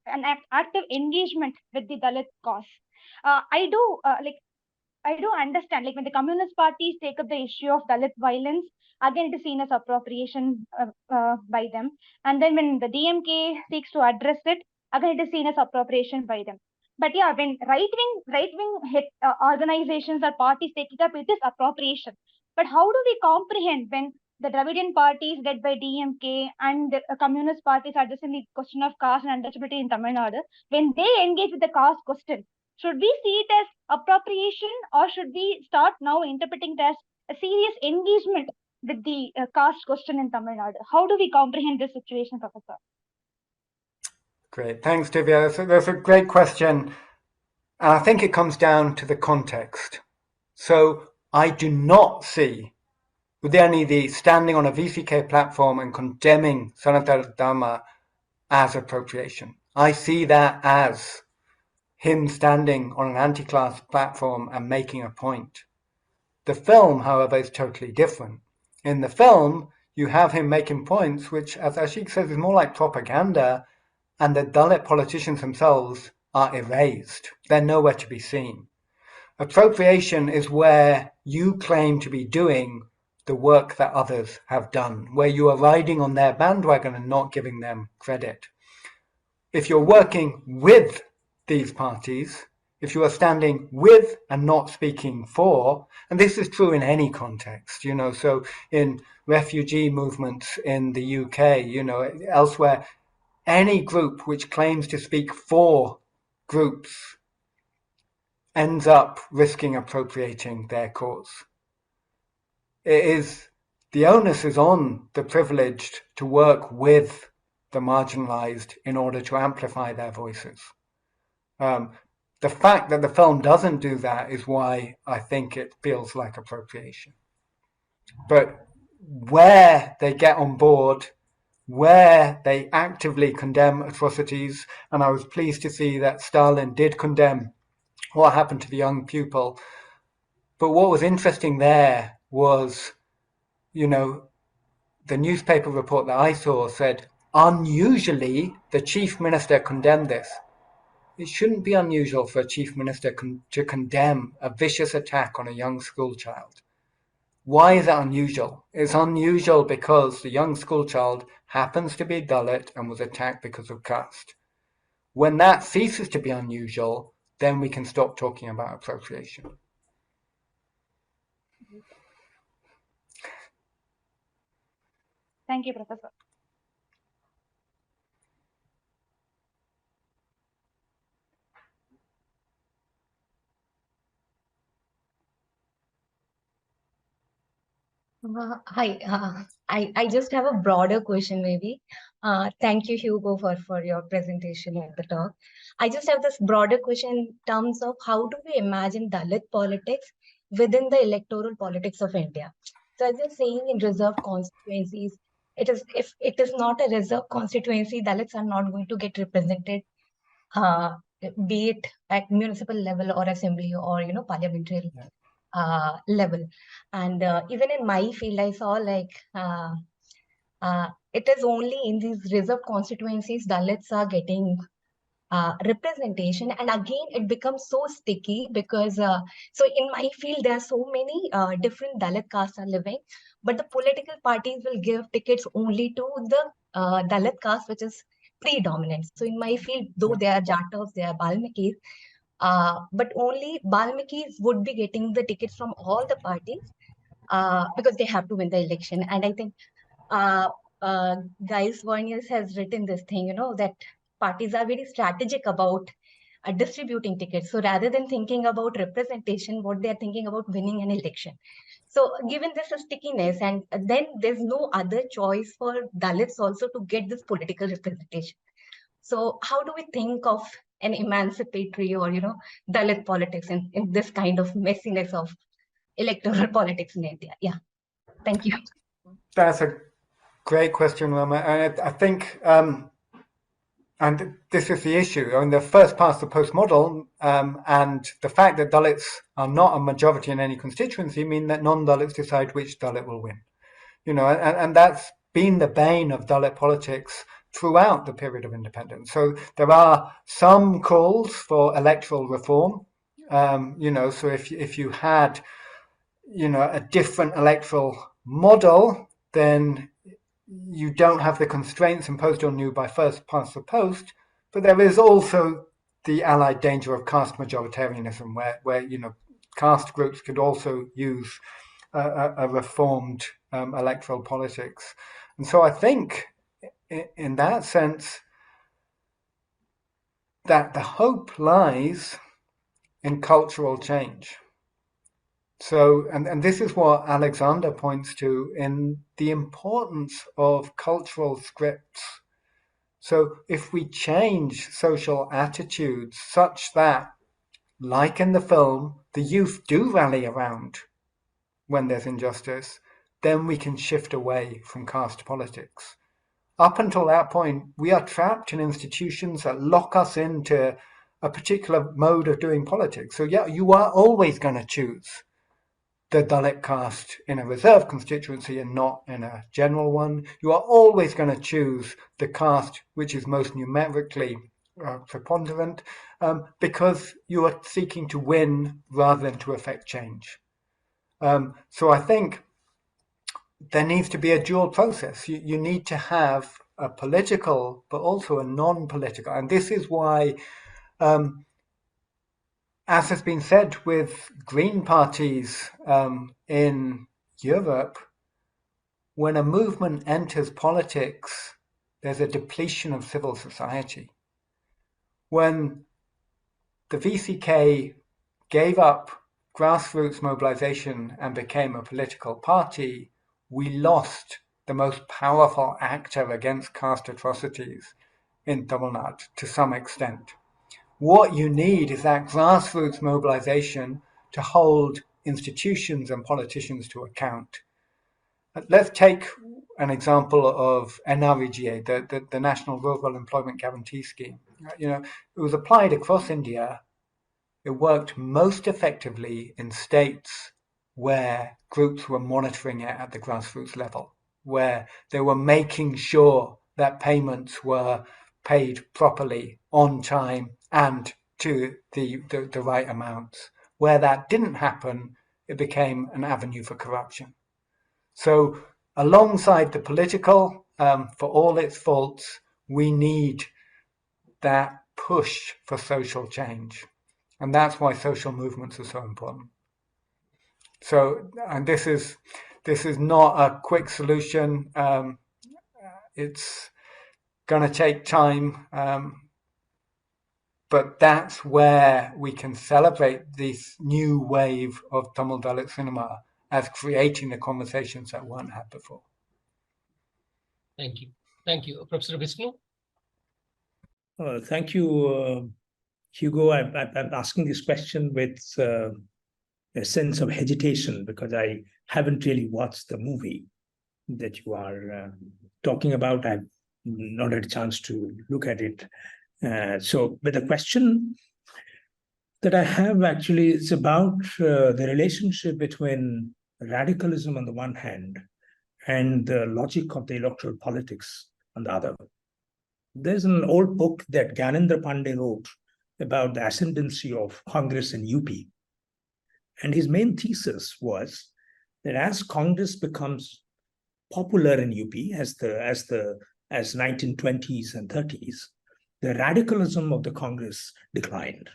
an active engagement with the Dalit cause. I do understand, when the communist parties take up the issue of Dalit violence, again it is seen as appropriation by them. And then when the DMK seeks to address it, again it is seen as appropriation by them. But yeah, when right-wing organizations or parties take it up, it is appropriation. But how do we comprehend when the Dravidian parties led by DMK and the communist parties addressing the question of caste and untouchability in Tamil Nadu, when they engage with the caste question? Should we see it as appropriation, or should we start now interpreting it as a serious engagement with the caste question in Tamil Nadu? How do we comprehend this situation, Professor? Great, thanks, Divya. That's a great question, and I think it comes down to the context. So I do not see Udayanidhi standing on a VCK platform and condemning Sanatana Dharma as appropriation. I see that as him standing on an anti-class platform and making a point. The film, however, is totally different. In the film, you have him making points which, as Ashik says, is more like propaganda, and the Dalit politicians themselves are erased. They're nowhere to be seen. Appropriation is where you claim to be doing the work that others have done, where you are riding on their bandwagon and not giving them credit. If you're working with these parties, if you are standing with and not speaking for, and this is true in any context, so in refugee movements in the UK, elsewhere, any group which claims to speak for groups ends up risking appropriating their cause. The onus is on the privileged to work with the marginalized in order to amplify their voices. The fact that the film doesn't do that is why I think it feels like appropriation. But where they get on board, where they actively condemn atrocities, and I was pleased to see that Stalin did condemn what happened to the young pupil. But what was interesting there was, the newspaper report that I saw said, unusually, the chief minister condemned this. It shouldn't be unusual for a chief minister to condemn a vicious attack on a young school child. Why is that unusual? It's unusual because the young school child happens to be Dalit and was attacked because of caste. When that ceases to be unusual, then we can stop talking about appropriation. Thank you, Professor. Hi, I just have a broader question maybe. Thank you, Hugo, for your presentation at the talk. I just have this broader question in terms of how do we imagine Dalit politics within the electoral politics of India? So as you're saying in reserved constituencies, if it is not a reserved constituency, Dalits are not going to get represented, be it at municipal level or assembly or parliamentary level. And even in my field, I saw it is only in these reserved constituencies Dalits are getting representation, and again it becomes so sticky because so in my field there are so many different Dalit castes are living, but the political parties will give tickets only to the Dalit caste which is predominant. So in my field, though there are Jatovs, there are Balmikis, but only Balmikis would be getting the tickets from all the parties because they have to win the election. And I think Guy Warniers has written this thing, that parties are very strategic about distributing tickets. So rather than thinking about representation, what they're thinking about winning an election. So given this stickiness, and then there's no other choice for Dalits also to get this political representation. So how do we think of an emancipatory or, Dalit politics in this kind of messiness of electoral politics in India? Yeah, thank you. That's a great question, Rama. And I think, and this is the issue. I mean, the first past the post model, and the fact that Dalits are not a majority in any constituency mean that non-Dalits decide which Dalit will win. And that's been the bane of Dalit politics throughout the period of independence. So there are some calls for electoral reform. So if you had, a different electoral model, then you don't have the constraints imposed on you by first past the post. But there is also the allied danger of caste majoritarianism, where caste groups could also use a reformed electoral politics. And so I think, in that sense, that the hope lies in cultural change. So, and this is what Alexander points to in the importance of cultural scripts. So if we change social attitudes such that, like in the film, the youth do rally around when there's injustice, then we can shift away from caste politics. Up until that point, we are trapped in institutions that lock us into a particular mode of doing politics. So yeah, you are always going to choose the Dalit caste in a reserved constituency and not in a general one. You are always going to choose the caste which is most numerically preponderant because you are seeking to win rather than to effect change. So I think there needs to be a dual process. You need to have a political, but also a non-political. And this is why, as has been said with Green parties in Europe, when a movement enters politics, there's a depletion of civil society. When the VCK gave up grassroots mobilization and became a political party, we lost the most powerful actor against caste atrocities in Tamil Nadu to some extent. What you need is that grassroots mobilization to hold institutions and politicians to account. Let's take an example of NREGA, the National Rural Employment Guarantee Scheme. It was applied across India. It worked most effectively in states where groups were monitoring it at the grassroots level, where they were making sure that payments were paid properly, on time, and to the right amounts. Where that didn't happen, it became an avenue for corruption. So alongside the political, for all its faults, we need that push for social change. And that's why social movements are so important. So, and this is not a quick solution. It's going to take time, but that's where we can celebrate this new wave of Tamil Dalit cinema as creating the conversations that weren't had before. Thank you. Thank you. Professor Vishnu? Thank you, Hugo. I'm asking this question with a sense of hesitation because I haven't really watched the movie that you are talking about. I've not had a chance to look at it. But the question that I have actually is about the relationship between radicalism on the one hand and the logic of the electoral politics on the other. There's an old book that Gyanendra Pandey wrote about the ascendancy of Congress in UP. And his main thesis was that as Congress becomes popular in UP, as 1920s and 30s, the radicalism of the Congress declined.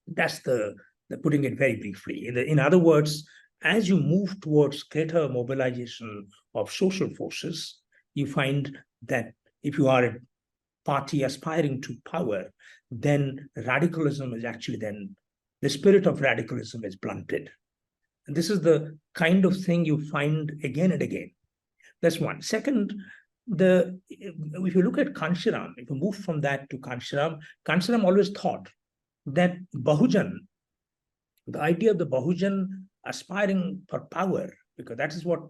That's the putting it very briefly. In other words, as you move towards greater mobilization of social forces, you find that if you are a party aspiring to power, then radicalism is actually the spirit of radicalism is blunted. And this is the kind of thing you find again and again. That's one. Second, if you look at Kanshiram, if you move from that to Kanshiram always thought that Bahujan, the idea of the Bahujan aspiring for power, because that is what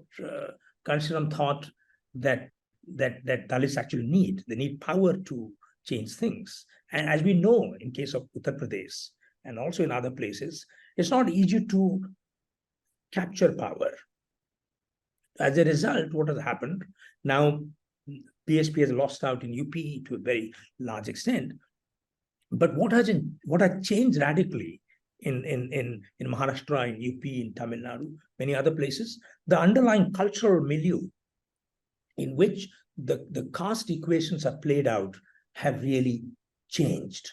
Kanshiram thought that Dalits actually need. They need power to change things. And as we know, in case of Uttar Pradesh and also in other places, it's not easy to capture power. As a result, what has happened? Now, BSP has lost out in UP to a very large extent. But what has changed radically in Maharashtra, in UP, in Tamil Nadu, many other places, the underlying cultural milieu in which the caste equations are played out have really changed.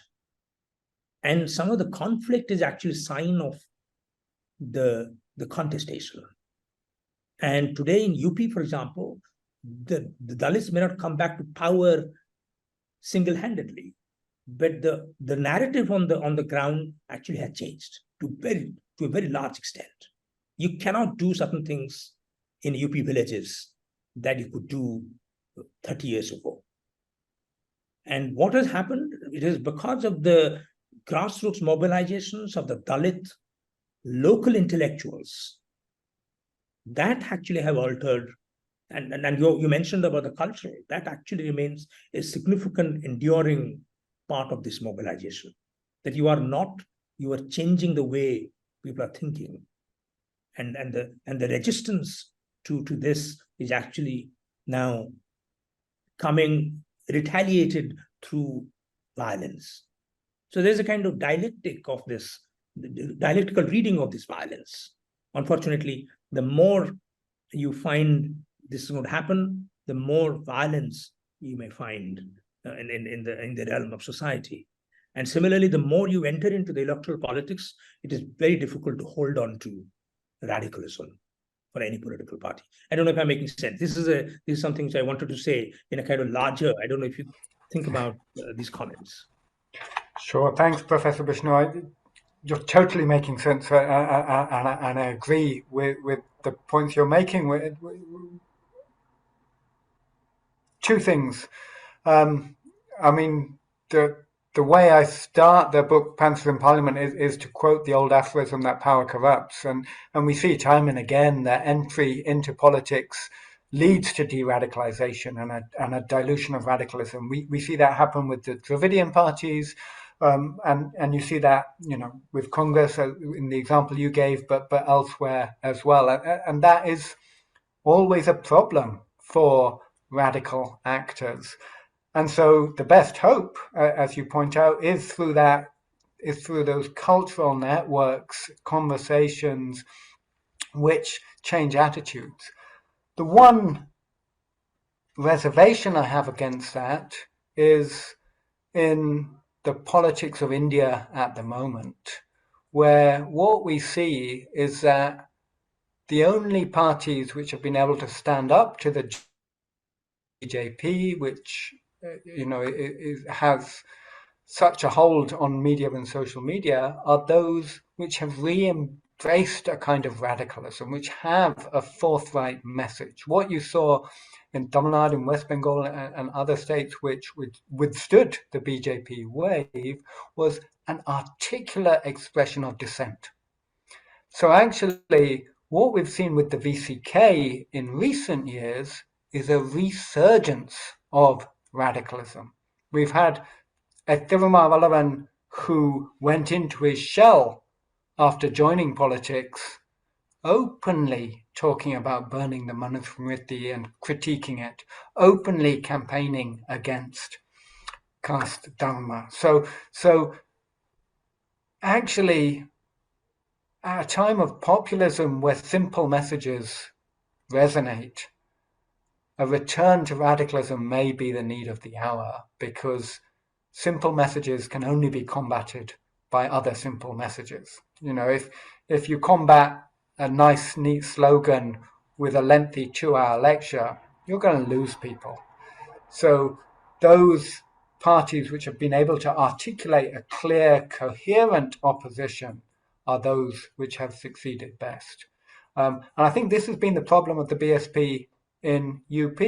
And some of the conflict is actually a sign of the contestation. And today in UP, for example, the Dalits may not come back to power single-handedly, but the narrative on the ground actually has changed to a very large extent. You cannot do certain things in UP villages that you could do 30 years ago. And what has happened? It is because of the grassroots mobilizations of the Dalit local intellectuals that actually have altered. And you mentioned about the culture, that actually remains a significant enduring part of this mobilization. That you are changing the way people are thinking. And the resistance to this is actually now coming retaliated through violence. So there's a kind of dialectic of this, dialectical reading of this violence. Unfortunately, the more you find this is going to happen, the more violence you may find in the realm of society. And similarly, the more you enter into the electoral politics, it is very difficult to hold on to radicalism for any political party. I don't know if I'm making sense. This is something which I wanted to say in a kind of larger. I don't know if you think about these comments. Sure. Thanks, Professor Bishnoi. You're totally making sense, and I agree with the points you're making. Two things. I mean, the way I start the book Panthers in Parliament is to quote the old aphorism that power corrupts, and we see time and again that entry into politics leads to de-radicalization and a dilution of radicalism. We see that happen with the Dravidian parties, and you see that, you know, with Congress in the example you gave, but elsewhere as well, and that is always a problem for radical actors. And so the best hope, as you point out, is through those cultural networks, conversations, which change attitudes. The one reservation I have against that is in the politics of India at the moment, where what we see is that the only parties which have been able to stand up to the BJP, which it has such a hold on media and social media, are those which have re-embraced a kind of radicalism, which have a forthright message. What you saw in Tamil Nadu, in West Bengal, and other states which withstood the BJP wave was an articulate expression of dissent. So actually, what we've seen with the VCK in recent years is a resurgence of radicalism. We've had a Thirumavalavan who went into his shell after joining politics, openly talking about burning the Manusmriti and critiquing it, openly campaigning against caste dharma. So actually, at a time of populism where simple messages resonate, a return to radicalism may be the need of the hour, because simple messages can only be combated by other simple messages. You know, if you combat a nice, neat slogan with a lengthy 2-hour lecture, you're going to lose people. So those parties which have been able to articulate a clear, coherent opposition are those which have succeeded best. And I think this has been the problem of the BSP in UP,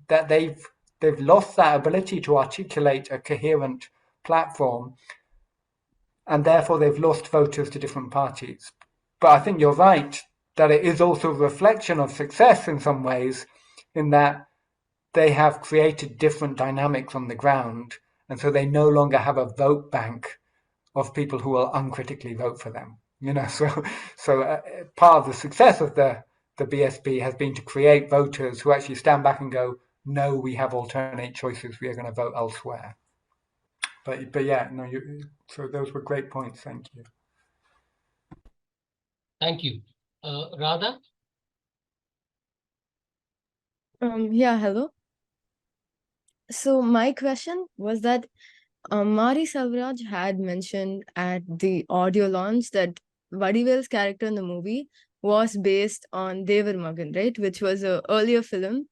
that they've lost that ability to articulate a coherent platform, and therefore they've lost voters to different parties. But I think you're right that it is also a reflection of success in some ways, in that they have created different dynamics on the ground, and so they no longer have a vote bank of people who will uncritically vote for them. You know, so part of the success of the BSP has been to create voters who actually stand back and go, no, we have alternate choices, we are going to vote elsewhere. But yeah, no, so those were great points. Thank you. Thank you. Radha? Yeah, hello. So my question was that Mari Selvaraj had mentioned at the audio launch that Vadivel's character in the movie was based on Devar Magan, right? Which was an earlier film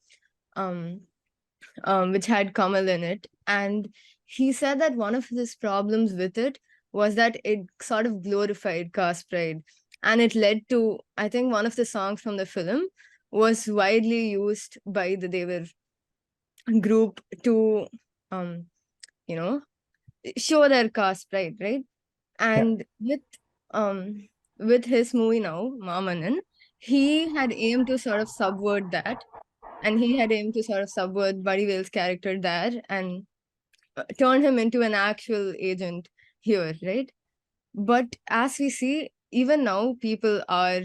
which had Kamal in it. And he said that one of his problems with it was that it sort of glorified caste pride. And it led to, I think, one of the songs from the film was widely used by the Devar group to, show their caste pride, right? And with his movie now, Maamannan, he had aimed to sort of subvert that. And he had aimed to sort of subvert Vadivel's character there and turn him into an actual agent here, right? But as we see, even now, people are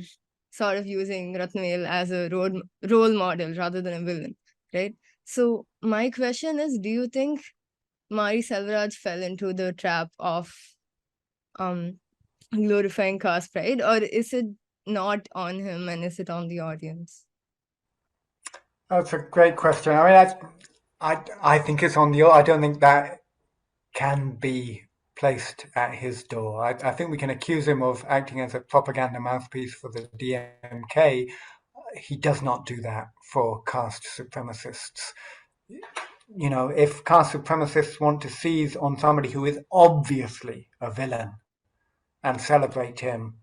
sort of using Ratnavel as a role model rather than a villain, right? So my question is, do you think Mari Selvaraj fell into the trap of glorifying caste pride, or is it not on him and is it on the audience? That's a great question. I mean, I think it's on the. I don't think that can be placed at his door. I think we can accuse him of acting as a propaganda mouthpiece for the DMK. He does not do that for caste supremacists. You know, if caste supremacists want to seize on somebody who is obviously a villain and celebrate him,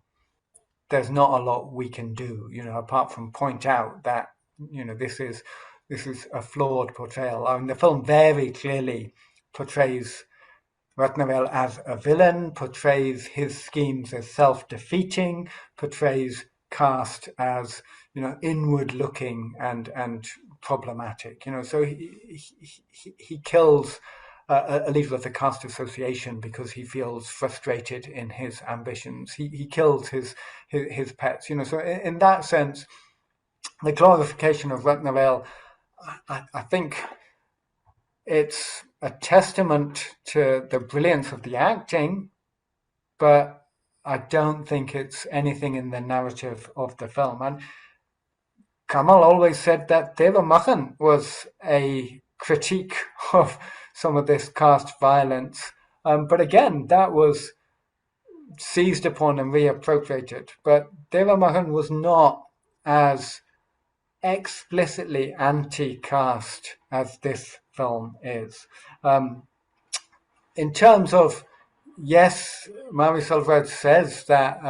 there's not a lot we can do, you know, apart from point out that, you know, this is a flawed portrayal. I mean, the film very clearly portrays Ratnavale as a villain, portrays his schemes as self-defeating, portrays caste as, you know, inward-looking and problematic. You know, so he kills a leader of the caste association because he feels frustrated in his ambitions. He kills his pets. You know, so in that sense, the glorification of Ratnavale, I think it's a testament to the brilliance of the acting, but I don't think it's anything in the narrative of the film. And Kamal always said that Maamannan was a critique of some of this caste violence. But again, that was seized upon and reappropriated. But Maamannan was not as explicitly anti-caste as this film is. In terms of, yes, Marisol Red says that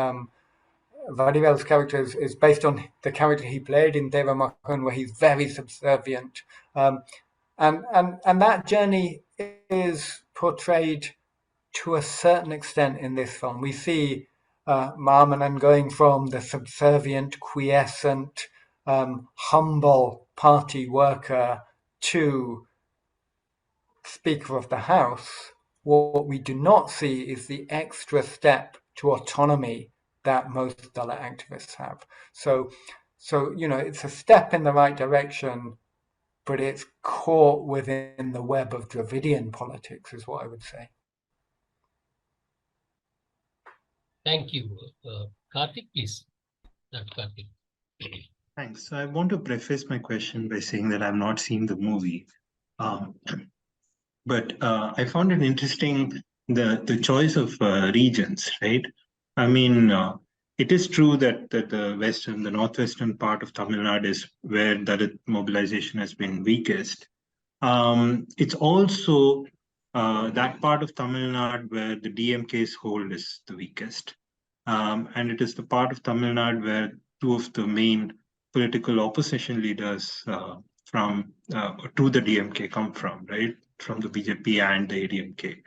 Vadivele's character is based on the character he played in Maamannan, where he's very subservient. And that journey is portrayed to a certain extent in this film. We see Maamannan going from the subservient, quiescent, humble party worker to Speaker of the House. What we do not see is the extra step to autonomy that most Dalit activists have. So you know, it's a step in the right direction, but it's caught within the web of Dravidian politics, is what I would say. Thank you. Karthik, please. Dr. Karthik. Thanks. So I want to preface my question by saying that I've not seen the movie. But I found it interesting, the choice of regions, right? I mean, it is true that the northwestern part of Tamil Nadu is where Dalit mobilization has been weakest. It's also that part of Tamil Nadu where the DMK's hold is the weakest. And it is the part of Tamil Nadu where two of the main political opposition leaders to the DMK come from, right? From the BJP and the ADMK.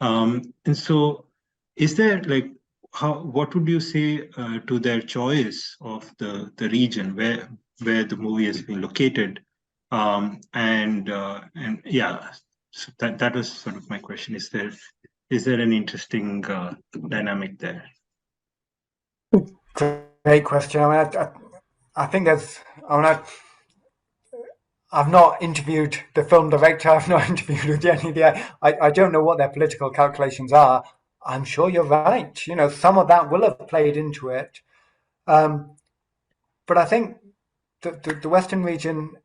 And so is there like, what would you say to their choice of the region where the movie has been located? And yeah, so that was sort of my question. Is there an interesting dynamic there? Great question. I mean, I think there's. I mean, I've not interviewed the film director. I've not interviewed any of the. I don't know what their political calculations are. I'm sure you're right. You know, some of that will have played into it. But I think the Western region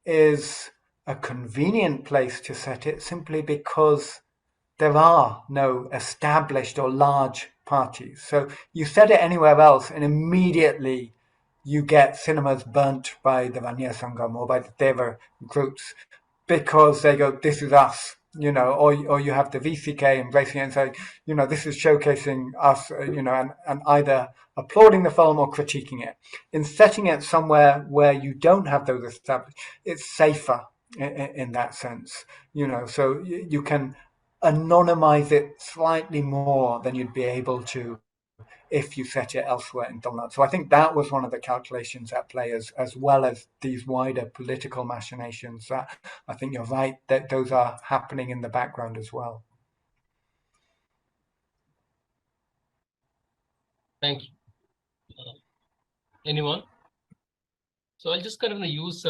is a convenient place to set it simply because there are no established or large parties. So you set it anywhere else and immediately you get cinemas burnt by the Vanya Sangam or by the Deva groups because they go, this is us, you know, or you have the VCK embracing it and saying, you know, this is showcasing us, you know, and either applauding the film or critiquing it. In setting it somewhere where you don't have those established, it's safer in that sense, you know, so you can anonymize it slightly more than you'd be able to if you set it elsewhere in Tamil Nadu. So I think that was one of the calculations at play, as well as these wider political machinations. That I think you're right that those are happening in the background as well. Thank you. Anyone? So I'll just kind of use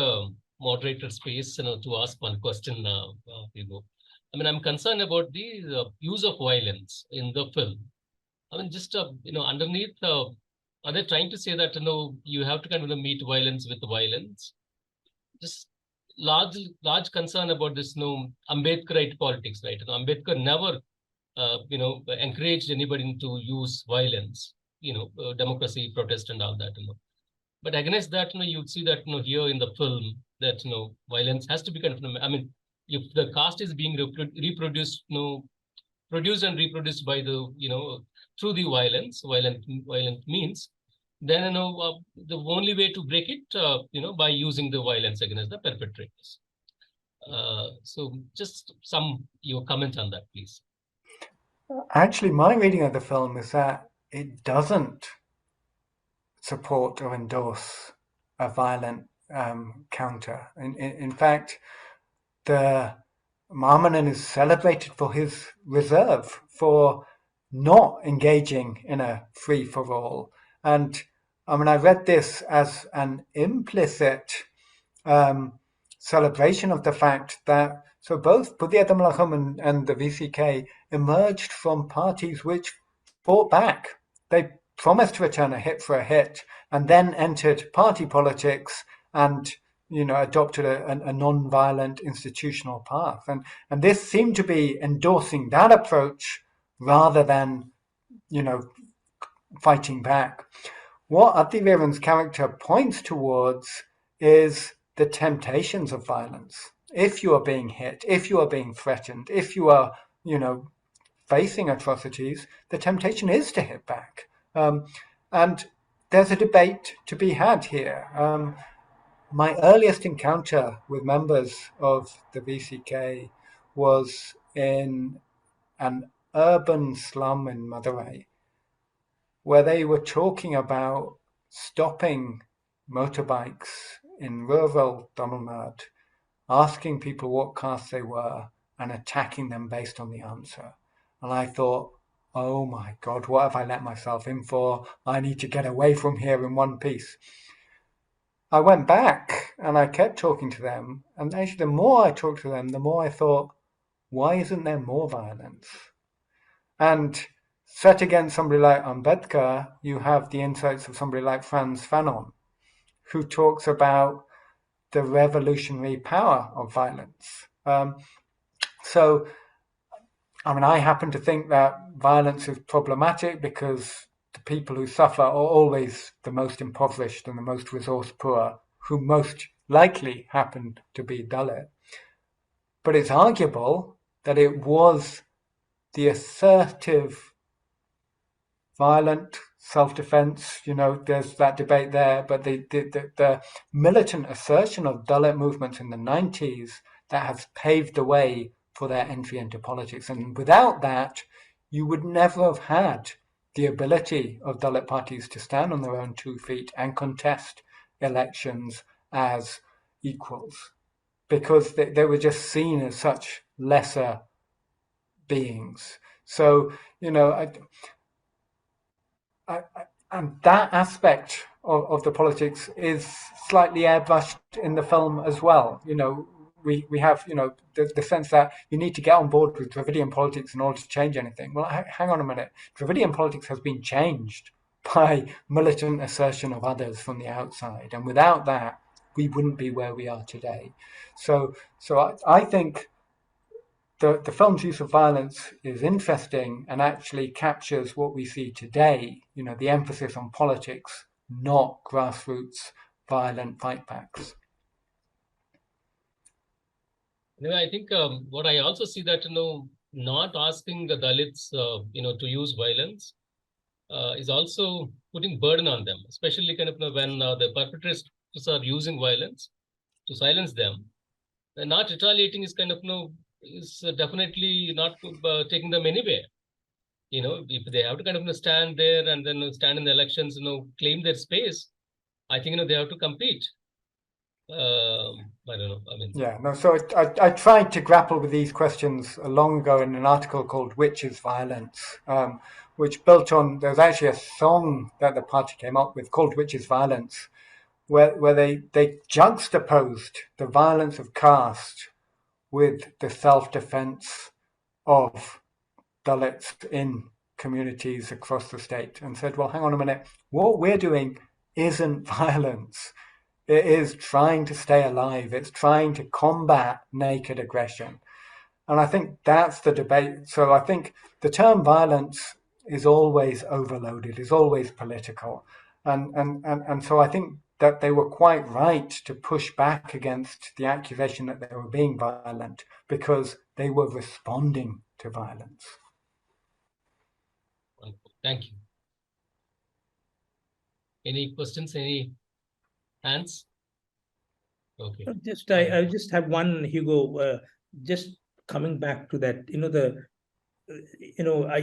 moderator space, you know, to ask one question, Hugo. I mean, I'm concerned about the use of violence in the film. I mean, just, you know, underneath, are they trying to say that, you know, you have to kind of meet violence with violence? just large concern about this Ambedkarite politics, right? Ambedkar never encouraged anybody to use violence, democracy, protest, and all that, But against that, you'd see that, here in the film that, violence has to be kind of, I mean, if the caste is being reproduced, produced and reproduced by the, through the violent means, then, the only way to break it, by using the violence against the perpetrators. So just your comment on that, please. Actually, my reading of the film is that it doesn't support or endorse a violent counter. In fact, the Maamannan is celebrated for his reserve, for not engaging in a free-for-all. And I mean, I read this as an implicit celebration of the fact that so both Pudhiya Tamilakam and the VCK emerged from parties which fought back. They promised to return a hit for a hit, and then entered party politics and adopted a non-violent institutional path. And this seemed to be endorsing that approach rather than, fighting back. What Athiveeran's character points towards is the temptations of violence. If you are being hit, if you are being threatened, if you are, facing atrocities, the temptation is to hit back. And there's a debate to be had here. My earliest encounter with members of the VCK was in an urban slum in Madurai, where they were talking about stopping motorbikes in rural Tamil Nadu, asking people what caste they were, and attacking them based on the answer. And I thought, oh my God, what have I let myself in for? I need to get away from here in one piece. I went back and I kept talking to them. And actually, the more I talked to them, the more I thought, why isn't there more violence? And set against somebody like Ambedkar, you have the insights of somebody like Frantz Fanon, who talks about the revolutionary power of violence. So, I mean, I happen to think that violence is problematic because the people who suffer are always the most impoverished and the most resource poor, who most likely happen to be Dalit. But it's arguable that it was the assertive, violent self-defense, there's that debate there, but the militant assertion of Dalit movements in the 90s that has paved the way for their entry into politics. And without that, you would never have had the ability of Dalit parties to stand on their own 2 feet and contest elections as equals, because they were just seen as such lesser beings. So, and that aspect of the politics is slightly airbrushed in the film as well. We have, the sense that you need to get on board with Dravidian politics in order to change anything. Well, hang on a minute. Dravidian politics has been changed by militant assertion of others from the outside. And without that, we wouldn't be where we are today. So I think the film's use of violence is interesting and actually captures what we see today, the emphasis on politics, not grassroots violent fightbacks. I think what I also see that, not asking the Dalits, to use violence is also putting burden on them, especially kind of when the perpetrators are using violence to silence them. Not retaliating is kind of, is definitely not taking them anywhere. If they have to kind of stand there and then stand in the elections, claim their space, I think, they have to compete. I don't know. I mean, yeah, no. So I tried to grapple with these questions long ago in an article called "Which is Violence," which built on. There's actually a song that the party came up with called "Which is Violence," where they juxtaposed the violence of caste with the self-defense of Dalits in communities across the state, and said, "Well, hang on a minute. What we're doing isn't violence. It is trying to stay alive. It's trying to combat naked aggression. And I think that's the debate. So I think the term violence is always overloaded, is always political. And so I think that they were quite right to push back against the accusation that they were being violent, because they were responding to violence. Wonderful. Thank you. Any questions? Any hands? Okay. I just have one, Hugo. Just coming back to that,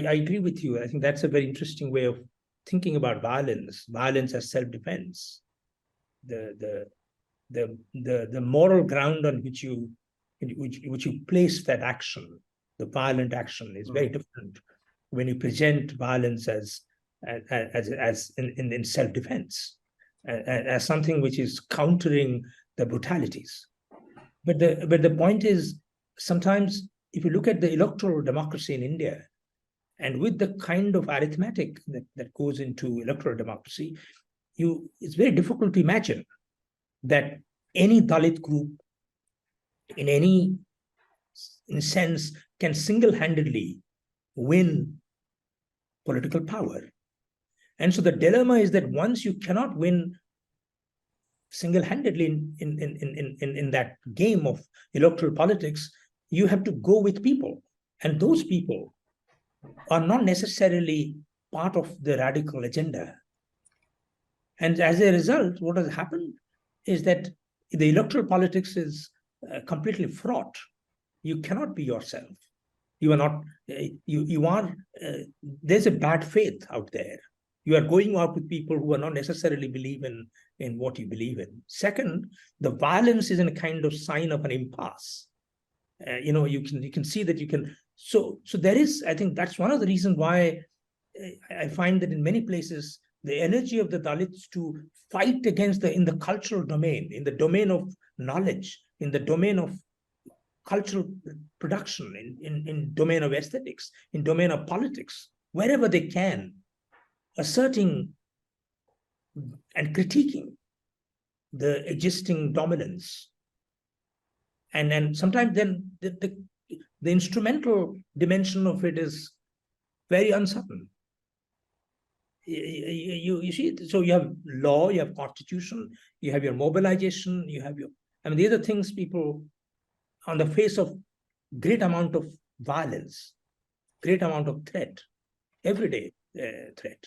I agree with you. I think that's a very interesting way of thinking about violence as self-defense. The moral ground on which you place that action, the violent action, is very different when you present violence as in self-defense, as something which is countering the brutalities. But the point is, sometimes if you look at the electoral democracy in India, and with the kind of arithmetic that goes into electoral democracy, it's very difficult to imagine that any Dalit group in any sense can single-handedly win political power. And so the dilemma is that once you cannot win single-handedly in that game of electoral politics, you have to go with people. And those people are not necessarily part of the radical agenda. And as a result, what has happened is that the electoral politics is completely fraught. You cannot be yourself. You are not, there's a bad faith out there. You are going out with people who are not necessarily believe in what you believe in. Second, the violence is a kind of sign of an impasse. You can see that you can. So there is, I think that's one of the reasons why I find that in many places, the energy of the Dalits to fight against in the cultural domain, in the domain of knowledge, in the domain of cultural production, in domain of aesthetics, in domain of politics, wherever they can, asserting and critiquing the existing dominance. And sometimes then the instrumental dimension of it is very uncertain. You see, so you have law, you have constitution, you have your mobilization, you have your, these are things people on the face of great amount of violence, great amount of threat, everyday threat.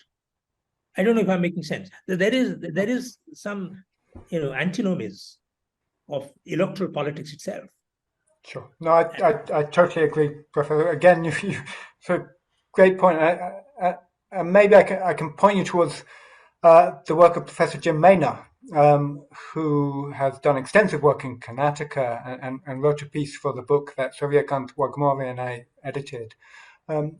I don't know if I'm making sense. There is some, antinomies of electoral politics itself. Sure. No, I totally agree, Professor. Again, so great point. Maybe I can point you towards the work of Professor Jim Maynor, who has done extensive work in Karnataka and wrote a piece for the book that Suryakant Wagmore and I edited,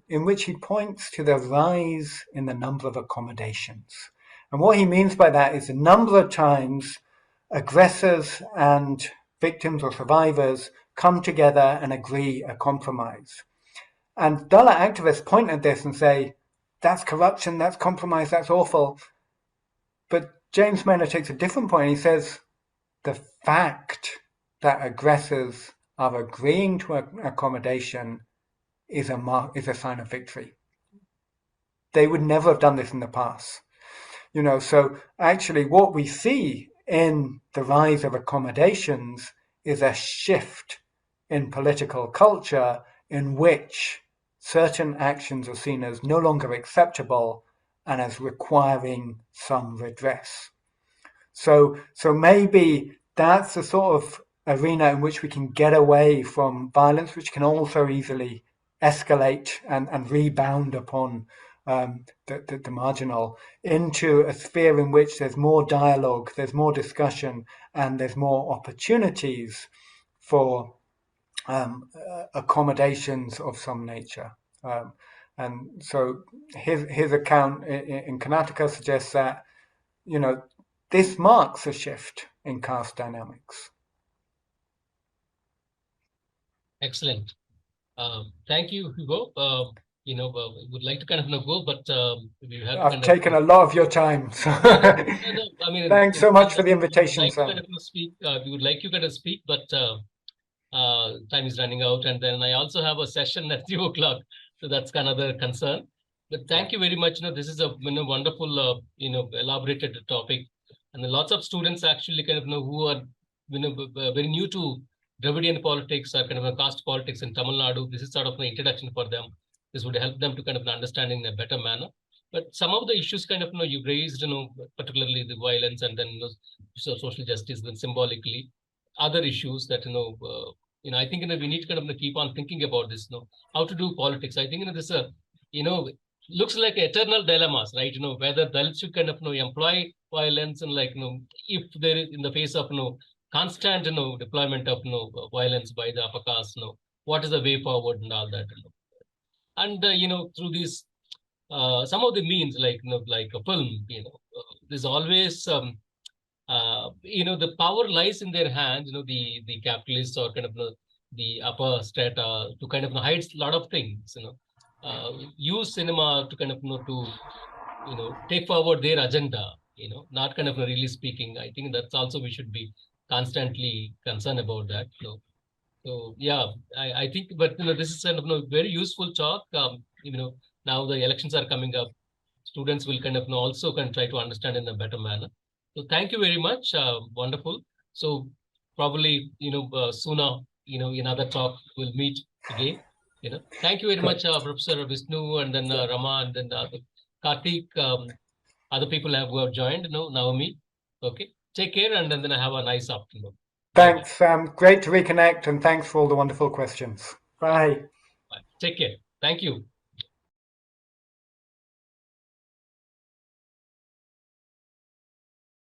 in which he points to the rise in the number of accommodations. And what he means by that is a number of times aggressors and victims or survivors come together and agree a compromise. And Dalit activists point at this and say, that's corruption, that's compromise, that's awful. But James Maynor takes a different point. He says the fact that aggressors are agreeing to an accommodation is a sign of victory. They would never have done this in the past. So actually what we see in the rise of accommodations is a shift in political culture in which certain actions are seen as no longer acceptable and as requiring some redress. So maybe that's the sort of arena in which we can get away from violence, which can also easily escalate and rebound upon the marginal, into a sphere in which there's more dialogue, there's more discussion, and there's more opportunities for accommodations of some nature. And so his account in Karnataka suggests that, this marks a shift in caste dynamics. Excellent. Thank you, Hugo. would like to kind of go, but we have I've taken a lot of your time. So I mean, thanks so much for the invitation, like Sam. kind of speak. We would like you kind of speak, but time is running out, and then I also have a session at 3 o'clock, so that's another concern. But thank you very much. This is a wonderful, elaborated topic, and lots of students actually kind of who are very new to Dravidian politics or kind of caste politics in Tamil Nadu. This is sort of an introduction for them. This would help them to kind of understand in a better manner. But some of the issues kind of you raised, particularly the violence and then social justice, then symbolically other issues that I think we need to kind of keep on thinking about this. How to do politics. I think this looks like eternal dilemmas, right? Whether Dalits should kind of employ violence and if there is in the face of constant deployment of violence by the upper caste, what is the way forward and all that. And through these some of the means like a film, there's always the power lies in their hands, the capitalists or kind of the upper strata to kind of hide a lot of things, use cinema to kind of to take forward their agenda, not kind of really speaking. I think that's also we should be constantly concerned about that. So yeah, I think, but this is kind of very useful talk. Now the elections are coming up, students will kind of also can try to understand in a better manner. So thank you very much. Wonderful. So probably sooner in other talk we'll meet again. Thank you very much, Professor Vishnu, and then Rama, and then Karthik. Other people who have joined. Naomi. Okay. Take care, and then I have a nice afternoon. Thanks, Sam. Great to reconnect, and thanks for all the wonderful questions. Bye. Bye. Take care. Thank you.